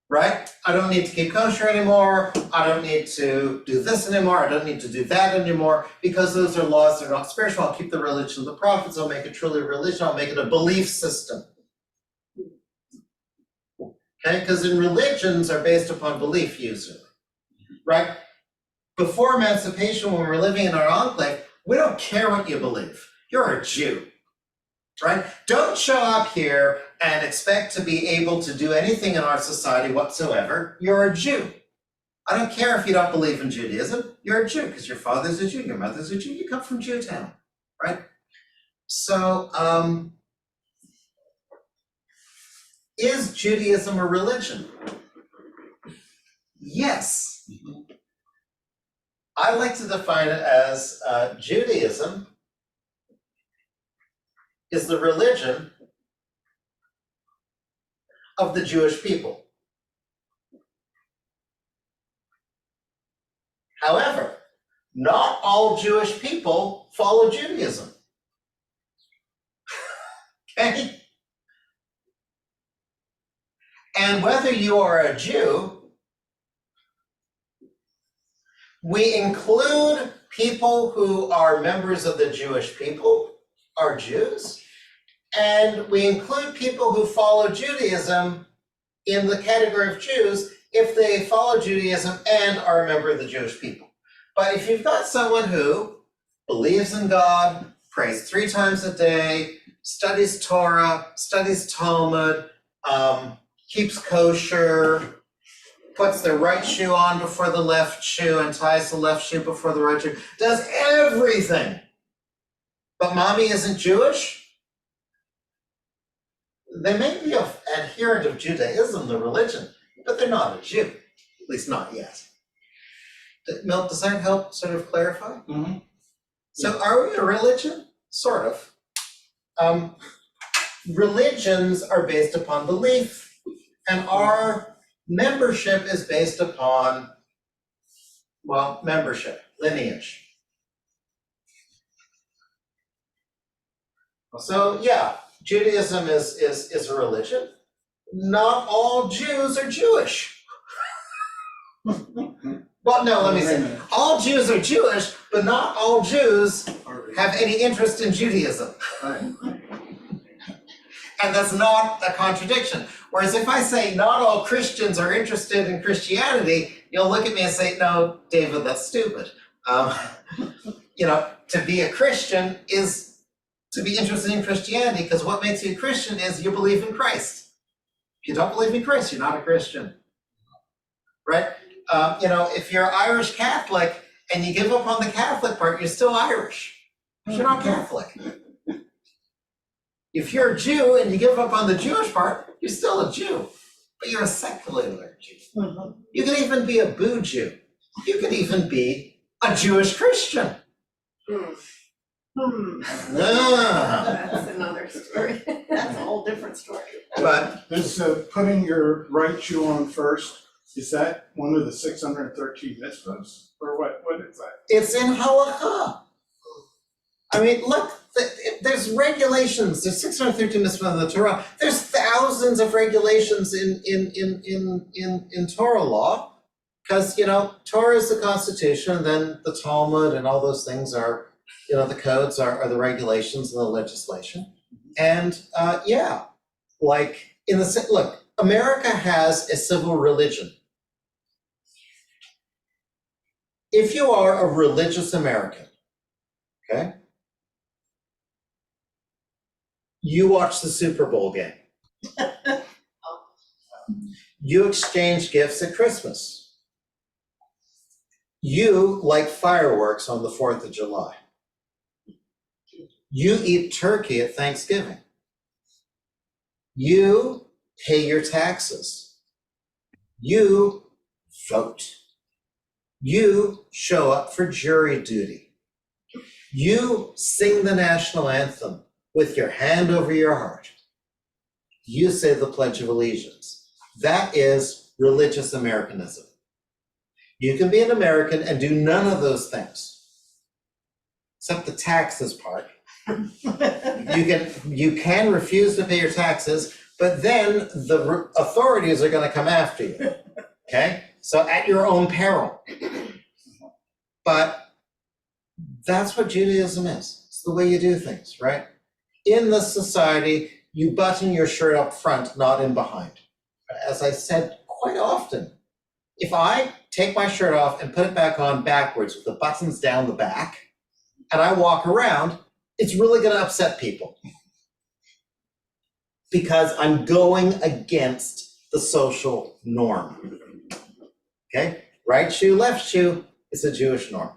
Right? I don't need to keep kosher anymore. I don't need to do this anymore. I don't need to do that anymore, because those are laws that are not spiritual. I'll keep the religion of the prophets. I'll make it truly a religion. I'll make it a belief system. Okay? Because religions are based upon belief usually, right? Before emancipation, when we're living in our enclave, we don't care what you believe. You're a Jew, right? Don't show up here and expect to be able to do anything in our society whatsoever. You're a Jew. I don't care if you don't believe in Judaism. You're a Jew because your father's a Jew, your mother's a Jew, you come from Jewtown, right? So, is Judaism a religion? Yes. I like to define it as Judaism is the religion of the Jewish people. However, not all Jewish people follow Judaism. Okay? And whether you are a Jew, we include people who are members of the Jewish people, are Jews, and we include people who follow Judaism in the category of Jews if they follow Judaism and are a member of the Jewish people. But if you've got someone who believes in God, prays 3 times a day, studies Torah, studies Talmud, keeps kosher, puts the right shoe on before the left shoe and ties the left shoe before the right shoe, does everything, but mommy isn't Jewish, they may be an adherent of Judaism, the religion, but they're not a Jew, at least not yet. Milt, does that help sort of clarify? Mm-hmm. So are we a religion? Sort of. Religions are based upon belief, and our membership is based upon, well, membership, lineage. So yeah, Judaism is a religion. Not all Jews are Jewish. Well, no, let me say, all Jews are Jewish, but not all Jews have any interest in Judaism. And that's not a contradiction. Whereas if I say not all Christians are interested in Christianity, you'll look at me and say, no, David, that's stupid. To be a Christian is to be interested in Christianity, because what makes you a Christian is you believe in Christ. If you don't believe in Christ, you're not a Christian, right? If you're Irish Catholic and you give up on the Catholic part, you're still Irish. You're not Catholic. If you're a Jew and you give up on the Jewish part, you're still a Jew, but you're a secular Jew. You can even be a Boo Jew. You can even be a Jewish Christian. That's another story. That's a whole different story. But This putting your right shoe on first, is that one of the 613 mitzvahs? Or what is that? it's in Halakhah. I mean, look, there's regulations. There's 613 mitzvahs in the Torah. There's thousands of regulations in Torah law, because Torah is the Constitution, and then the Talmud and all those things are, the codes are the regulations and the legislation. And look, America has a civil religion. If you are a religious American, okay, you watch the Super Bowl game. You exchange gifts at Christmas. You like fireworks on the 4th of July. You eat turkey at Thanksgiving. You pay your taxes. You vote. You show up for jury duty. You sing the national anthem with your hand over your heart. You say the Pledge of Allegiance. That is religious Americanism. You can be an American and do none of those things, except the taxes part. You can refuse to pay your taxes, but then the authorities are going to come after you. Okay? So at your own peril. But that's what Judaism is. It's the way you do things, right? In the society, you button your shirt up front, not in behind. As I said quite often, if I take my shirt off and put it back on backwards with the buttons down the back, and I walk around, it's really going to upset people. Because I'm going against the social norm. Okay? Right shoe, left shoe is a Jewish norm.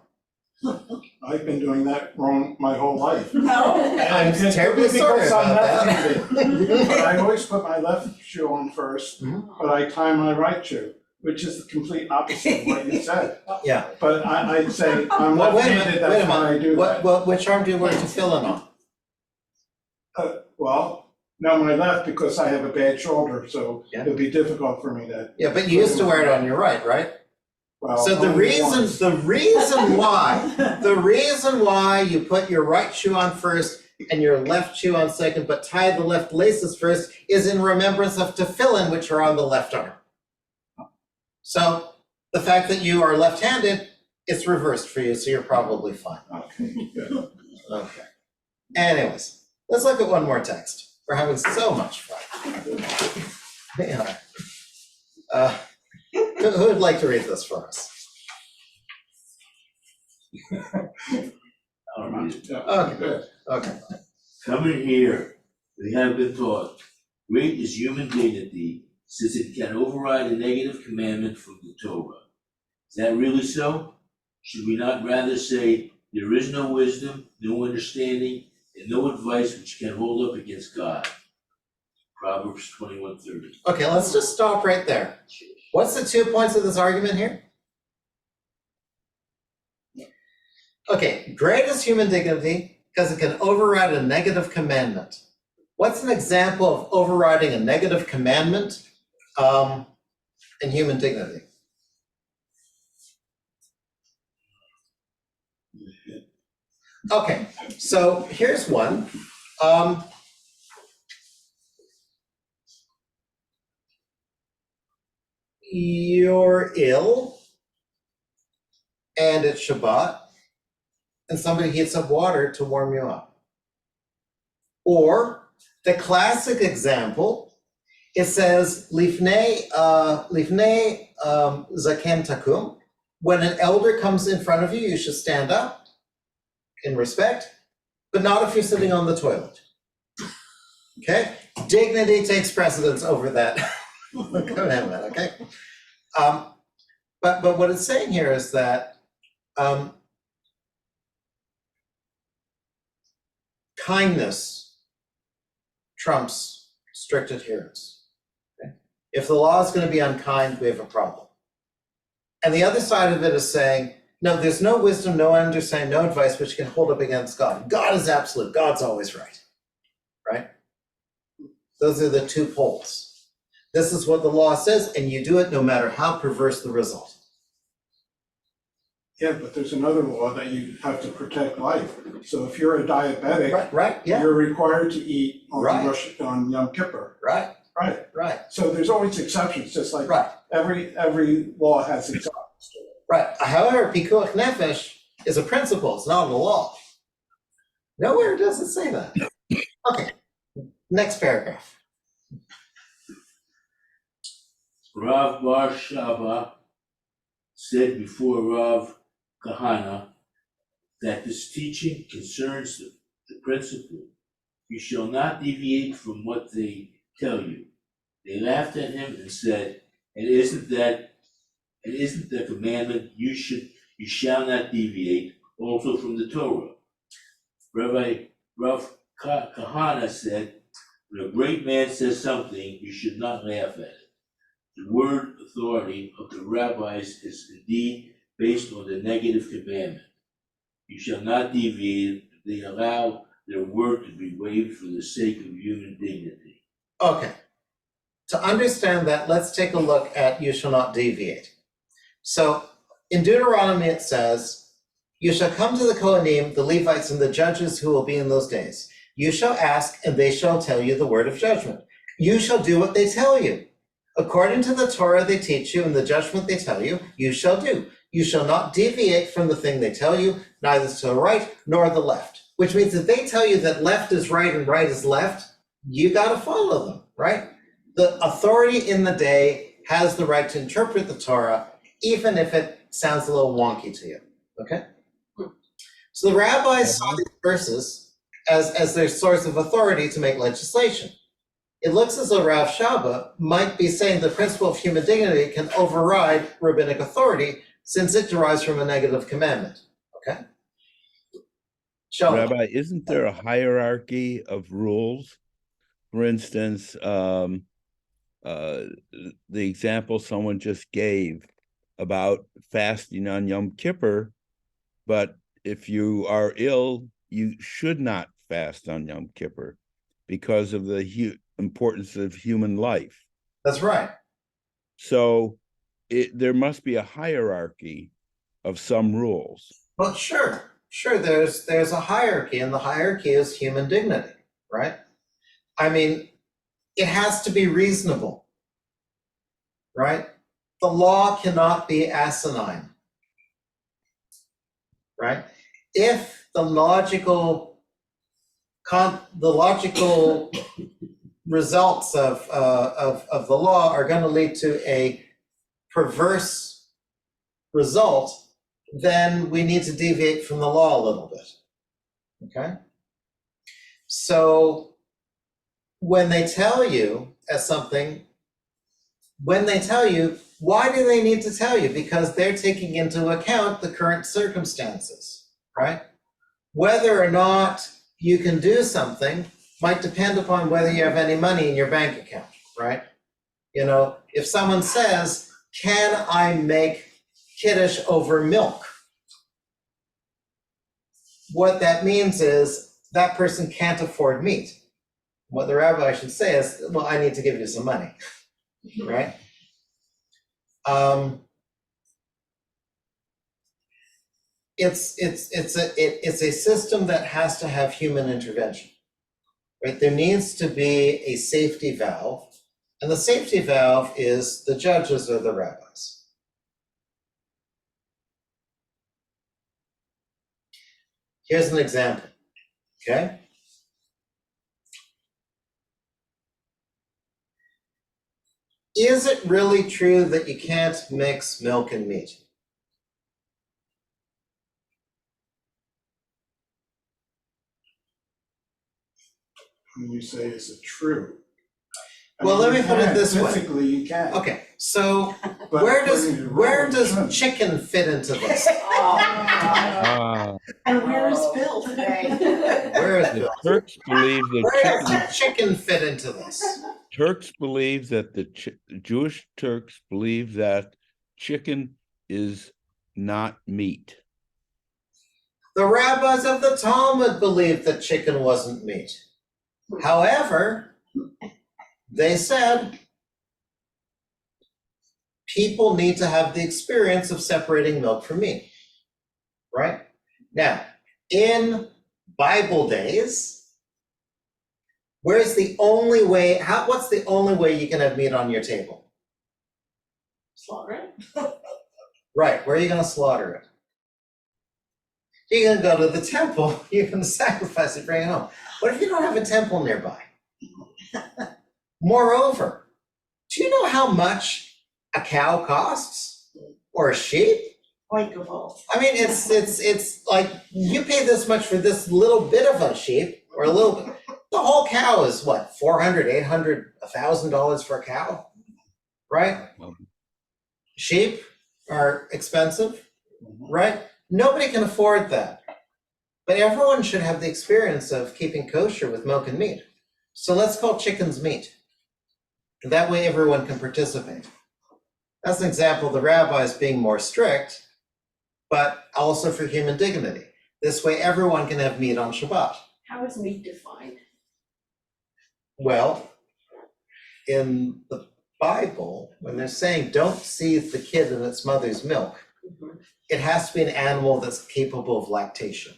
I've been doing that wrong my whole life. I'm terribly sorry about that. But I always put my left shoe on first, Mhm. but I tie my right shoe, which is the complete opposite of what you said. Yeah. But I'd say I'm Well, wait a left-handed, minute, wait a that's why I do that. Which arm do you wear tefillin on? Well, no, my left, because I have a bad shoulder, so Yeah. it'd be difficult for me to. Yeah, but you used to wear it on your right, right? Well, So the only reason, once. the reason why you put your right shoe on first and your left shoe on second, but tie the left laces first, is in remembrance of tefillin, which are on the left arm. So the fact that you are left-handed, it's reversed for you, so you're probably fine. Okay, good. Okay. Anyways, let's look at one more text. We're having so much fun. Yeah. Who would like to read this for us? I'll read it. Yeah, Okay. good. Okay. Coming here, we have been taught, great is human dignity, since it can override a negative commandment from the Torah. Is that really so? Should we not rather say, there is no wisdom, no understanding, and no advice which can hold up against God? Proverbs 21:30. Okay, let's just stop right there. What's the 2 points of this argument here? Okay, great is human dignity because it can override a negative commandment. What's an example of overriding a negative commandment in human dignity? Okay, so here's one. You're ill and it's Shabbat and somebody heats up water to warm you up. Or the classic example, it says lifnei zaken takum. When an elder comes in front of you, you should stand up in respect, but not if you're sitting on the toilet. Okay? Dignity takes precedence over that commandment, okay? But what it's saying here is that kindness trumps strict adherence. Okay? If the law is going to be unkind, we have a problem. And the other side of it is saying, no, there's no wisdom, no understanding, no advice which can hold up against God. God is absolute. God's always right. Right? Those are the 2 poles. This is what the law says, and you do it no matter how perverse the result. Yeah, but there's another law that you have to protect life. So if you're a diabetic, Right, yeah, you're required to eat on Right. on Yom Kippur. right, Right. So there's always exceptions, just like every law has exceptions to it. right. However, pikuach nefesh is a principle, it's not a law. Nowhere does it say that. Okay, next paragraph. Rav Bar Shava said before Rav Kahana that this teaching concerns the principle, you shall not deviate from what they tell you. They laughed at him and said, and isn't the commandment, you shall not deviate, also from the Torah? Rav Kahana said, when a great man says something, you should not laugh at it. The word authority of the rabbis is indeed based on the negative commandment. You shall not deviate if they allow their word to be waived for the sake of human dignity. Okay, to understand that, let's take a look at you shall not deviate. So in Deuteronomy it says, you shall come to the Kohanim, the Levites, and the judges who will be in those days. You shall ask, and they shall tell you the word of judgment. You shall do what they tell you. According to the Torah they teach you and the judgment they tell you, you shall do. You shall not deviate from the thing they tell you, neither to the right nor the left. Which means if they tell you that left is right and right is left, you gotta follow them, right? The authority in the day has the right to interpret the Torah, even if it sounds a little wonky to you, okay? So the rabbis saw these verses as their source of authority to make legislation. It looks as though Rav Shaba might be saying the principle of human dignity can override rabbinic authority since it derives from a negative commandment, okay? Shalom. Rabbi, isn't there a hierarchy of rules? For instance, the example someone just gave about fasting on Yom Kippur, but if you are ill, you should not fast on Yom Kippur because of the importance of human life. That's right. So there must be a hierarchy of some rules. Well, sure, there's a hierarchy, and the hierarchy is human dignity, right? I mean, it has to be reasonable, right? The law cannot be asinine, right? If the logical results of the law are going to lead to a perverse result, then we need to deviate from the law a little bit, okay? So when they tell you why do they need to tell you? Because they're taking into account the current circumstances, right? Whether or not you can do something might depend upon whether you have any money in your bank account, right? You know, if someone says, can I make kiddush over milk? What that means is that person can't afford meat. What the rabbi should say is, well, I need to give you some money, right? It's a system that has to have human intervention, right? There needs to be a safety valve, and the safety valve is the judges or the rabbis. Here's an example, okay? Is it really true that you can't mix milk and meat? When you say, is it true? Well, let me put it this way. Physically, you can. Okay, so But where according to where rules, does you shouldn't. chicken fit into this? Ah, And where is Bill today? Where is the Bill? Turks believe that Where does chicken fit into this? Jewish Turks believe that chicken is not meat. The rabbis of the Talmud believed that chicken wasn't meat. However, they said people need to have the experience of separating milk from meat, right? Now, in Bible days, what's the only way you can have meat on your table? Slaughter it. Right, where are you gonna slaughter it? You're gonna go to the temple, you're gonna sacrifice it, bring it home. What if you don't have a temple nearby? Moreover, do you know how much a cow costs? Or a sheep? Like a vault. I mean, it's like, you pay this much for this little bit of a sheep, or a little bit. The whole cow is what, $400, $800, $1,000 for a cow, right? Sheep are expensive, right? Nobody can afford that. But everyone should have the experience of keeping kosher with milk and meat. So let's call chickens meat. That way everyone can participate. That's an example of the rabbis being more strict, but also for human dignity. This way everyone can have meat on Shabbat. How is meat defined? Well, in the Bible, when they're saying don't seethe the kid in its mother's milk, it has to be an animal that's capable of lactation.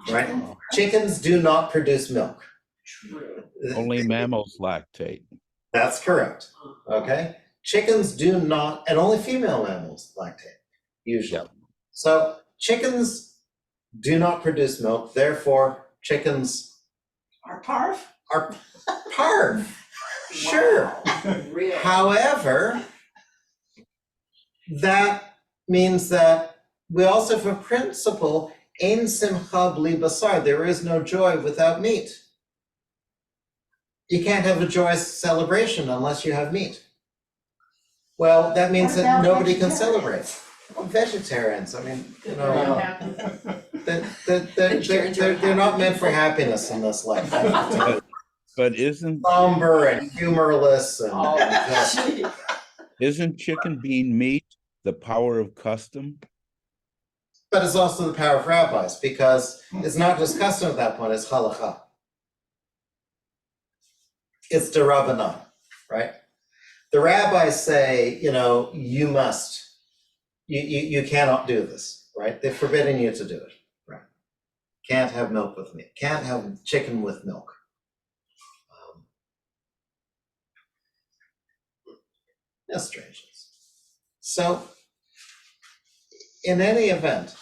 Right? Chickens do not produce milk. True. Only mammals lactate. That's correct. Okay? Chickens do not, and only female mammals lactate, usually. Yep. So chickens do not produce milk, therefore chickens Our parv? are parv. Sure. Really? However, that means that we also have a principle, ein simcha bli basar, there is no joy without meat. You can't have a joyous celebration unless you have meat. Well, that means What that about nobody can vegetarians? celebrate. Vegetarians, I mean, you know, No. they're not meant for happiness in this life. But isn't Somber and humorless and. Oh, isn't chicken being meat the power of custom? But it's also the power of rabbis, because it's not just custom at that point, it's halakhah. It's d'Rabbanan, right? The rabbis say, you must, you cannot do this, right? They're forbidding you to do it, right? Can't have milk with meat, can't have chicken with milk. That's strangeness. So, in any event,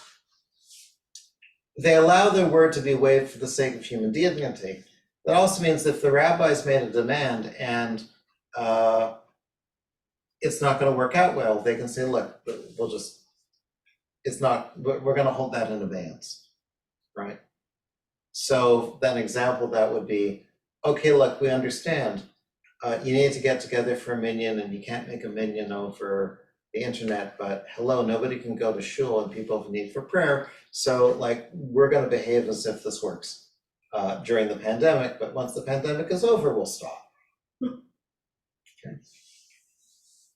they allow their word to be waived for the sake of human dignity. That also means if the rabbis made a demand and it's not going to work out well, they can say, look, we'll just, we're going to hold that in abeyance, right? So then example that would be, okay, look, we understand. You need to get together for a minyan and you can't make a minyan over the internet, but hello, nobody can go to shul and people have a need for prayer. So like, we're going to behave as if this works during the pandemic, but once the pandemic is over, we'll stop. Okay.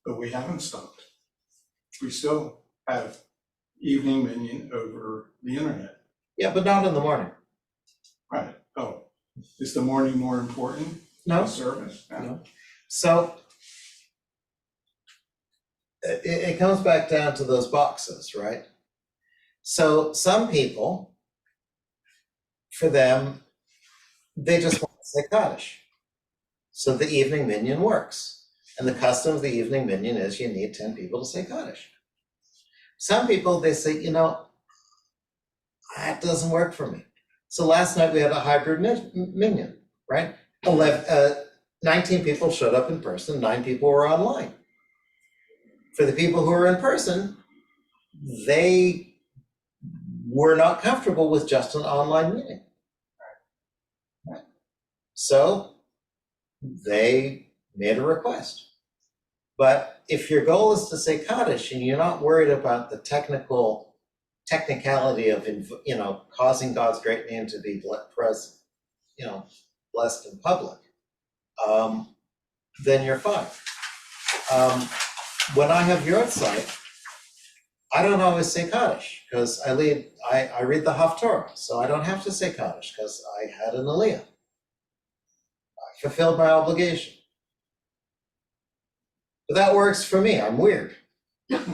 But we haven't stopped. We still have evening minyan over the internet. Yeah, but not in the morning. Right. Oh, is the morning more important? No. The service? No. So it comes back down to those boxes, right? So some people, for them, they just want to say Kaddish. So the evening minyan works. And the custom of the evening minyan is you need 10 people to say Kaddish. Some people, they say, that doesn't work for me. So last night we had a hybrid minyan, right? 19 people showed up in person, 9 people were online. For the people who were in person, they were not comfortable with just an online meeting. Right. So they made a request. But if your goal is to say Kaddish and you're not worried about the technicality of causing God's great name to be blessed in public, then you're fine. When I have Yortzeit, I don't always say Kaddish because I read the Haftorah, so I don't have to say Kaddish because I had an Aliyah. I fulfilled my obligation. But that works for me. I'm weird.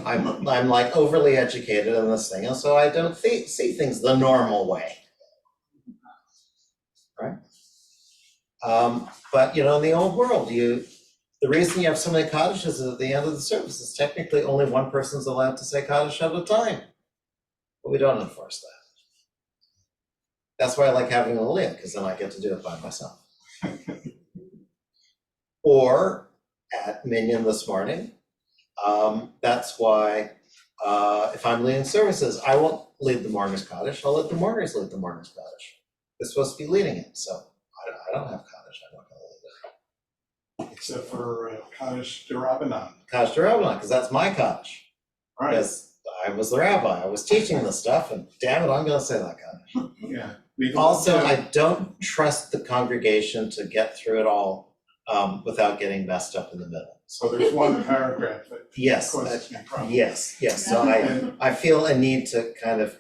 I'm like overly educated in this thing, and so I don't see things the normal way, right? But in the old world, the reason you have so many Kaddishes is at the end of the service is technically only one person's allowed to say Kaddish at a time, but we don't enforce that. That's why I like having an Aliyah, because then I get to do it by myself. Or at Minyan this morning, that's why if I'm leading services, I won't lead the Morning's Kaddish, I'll let the Mornings lead the Morning's Kaddish. They're supposed to be leading it, so I don't have Kaddish, I'm not gonna lead it. Except for Kaddish D'Rabbanan. Kaddish D'Rabbanan, because that's my Kaddish. Right, Because I was the rabbi, I was teaching this stuff, and damn it, I'm gonna say that Kaddish. yeah. Also, I don't trust the congregation to get through it all without getting messed up in the middle. So there's one paragraph that Yes, causes me problems. yes, so I feel a need to kind of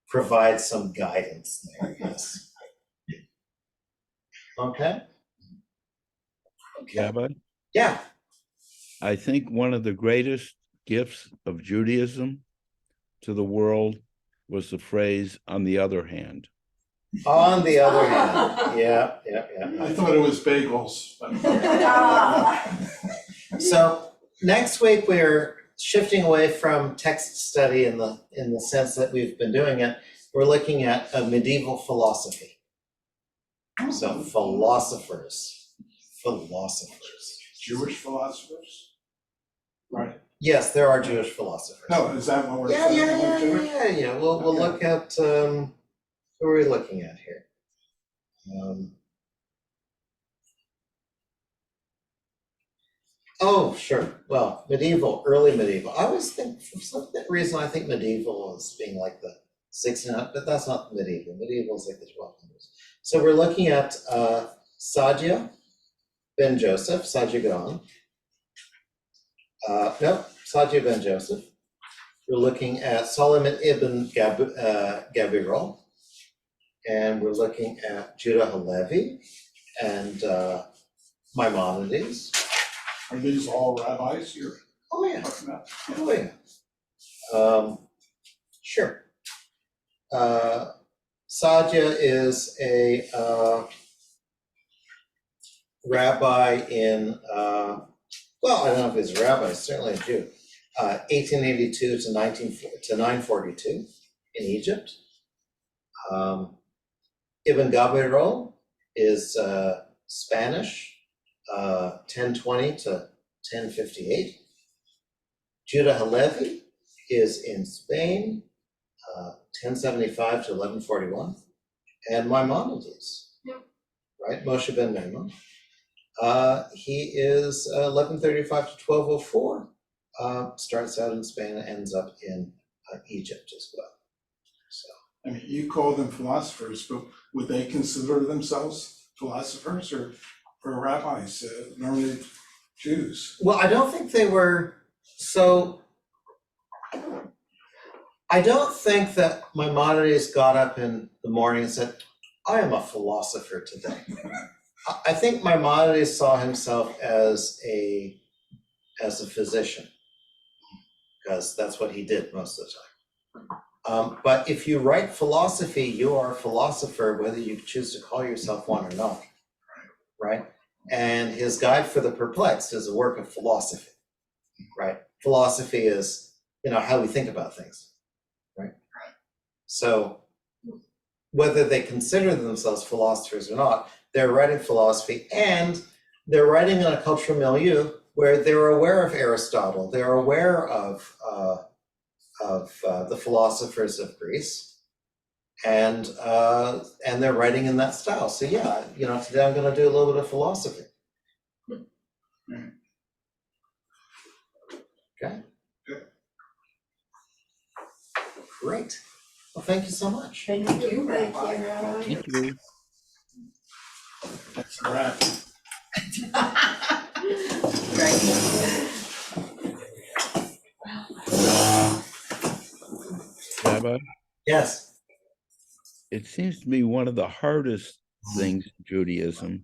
provide some guidance there, yes. Okay? Rabbi, Yeah, I think one of the greatest gifts of Judaism to the world was the phrase, on the other hand. on the other hand, yeah. I thought it was bagels, but So next week, we're shifting away from text study in the sense that we've been doing it. We're looking at a medieval philosophy. So philosophers. Jewish philosophers? Right. Yes, there are Jewish philosophers. No, is that what we're saying? Yeah. We'll Okay. look at, who are we looking at here? Oh, sure. Well, medieval, early medieval. I always think, for some reason, I think medieval is being like the 1600s, but that's not medieval. Medieval is like the 1200s. So we're looking at Sadia ben Joseph, Sadia Gaon. Sadia ben Joseph. We're looking at Solomon ibn Gabirol. And we're looking at Judah Halevi and Maimonides. Are these all rabbis you're Oh, yeah. talking about? Oh, yeah. Sure. Sadia is a rabbi in, well, I don't know if he's a rabbi, certainly a Jew, 1882 to 942 in Egypt. Ibn Gabirol is Spanish, 1020 to 1058. Judah Halevi is in Spain, 1075 to 1141. And Maimonides, right? Moshe ben Maimon. He is 1135 to 1204. Starts out in Spain and ends up in Egypt as well. So. I mean, you call them philosophers, but would they consider themselves philosophers or rabbis, learned Jews? Well, I don't think they were, so I don't think that Maimonides got up in the morning and said, I am a philosopher today. I think Maimonides saw himself as a physician, because that's what he did most of the time. But if you write philosophy, you are a philosopher, whether you choose to call yourself one or not, right? And his Guide for the Perplexed is a work of philosophy, right? Philosophy is, how we think about things, right? So whether they consider themselves philosophers or not, they're writing philosophy, and they're writing in a cultural milieu where they're aware of Aristotle, they're aware of the philosophers of Greece, and they're writing in that style. So yeah, today I'm going to do a little bit of philosophy. Okay. Great. Well, thank you so much. Thank you, Rabbi. Thank you. That's a wrap. Rabbi, Yes. it seems to me one of the hardest things in Judaism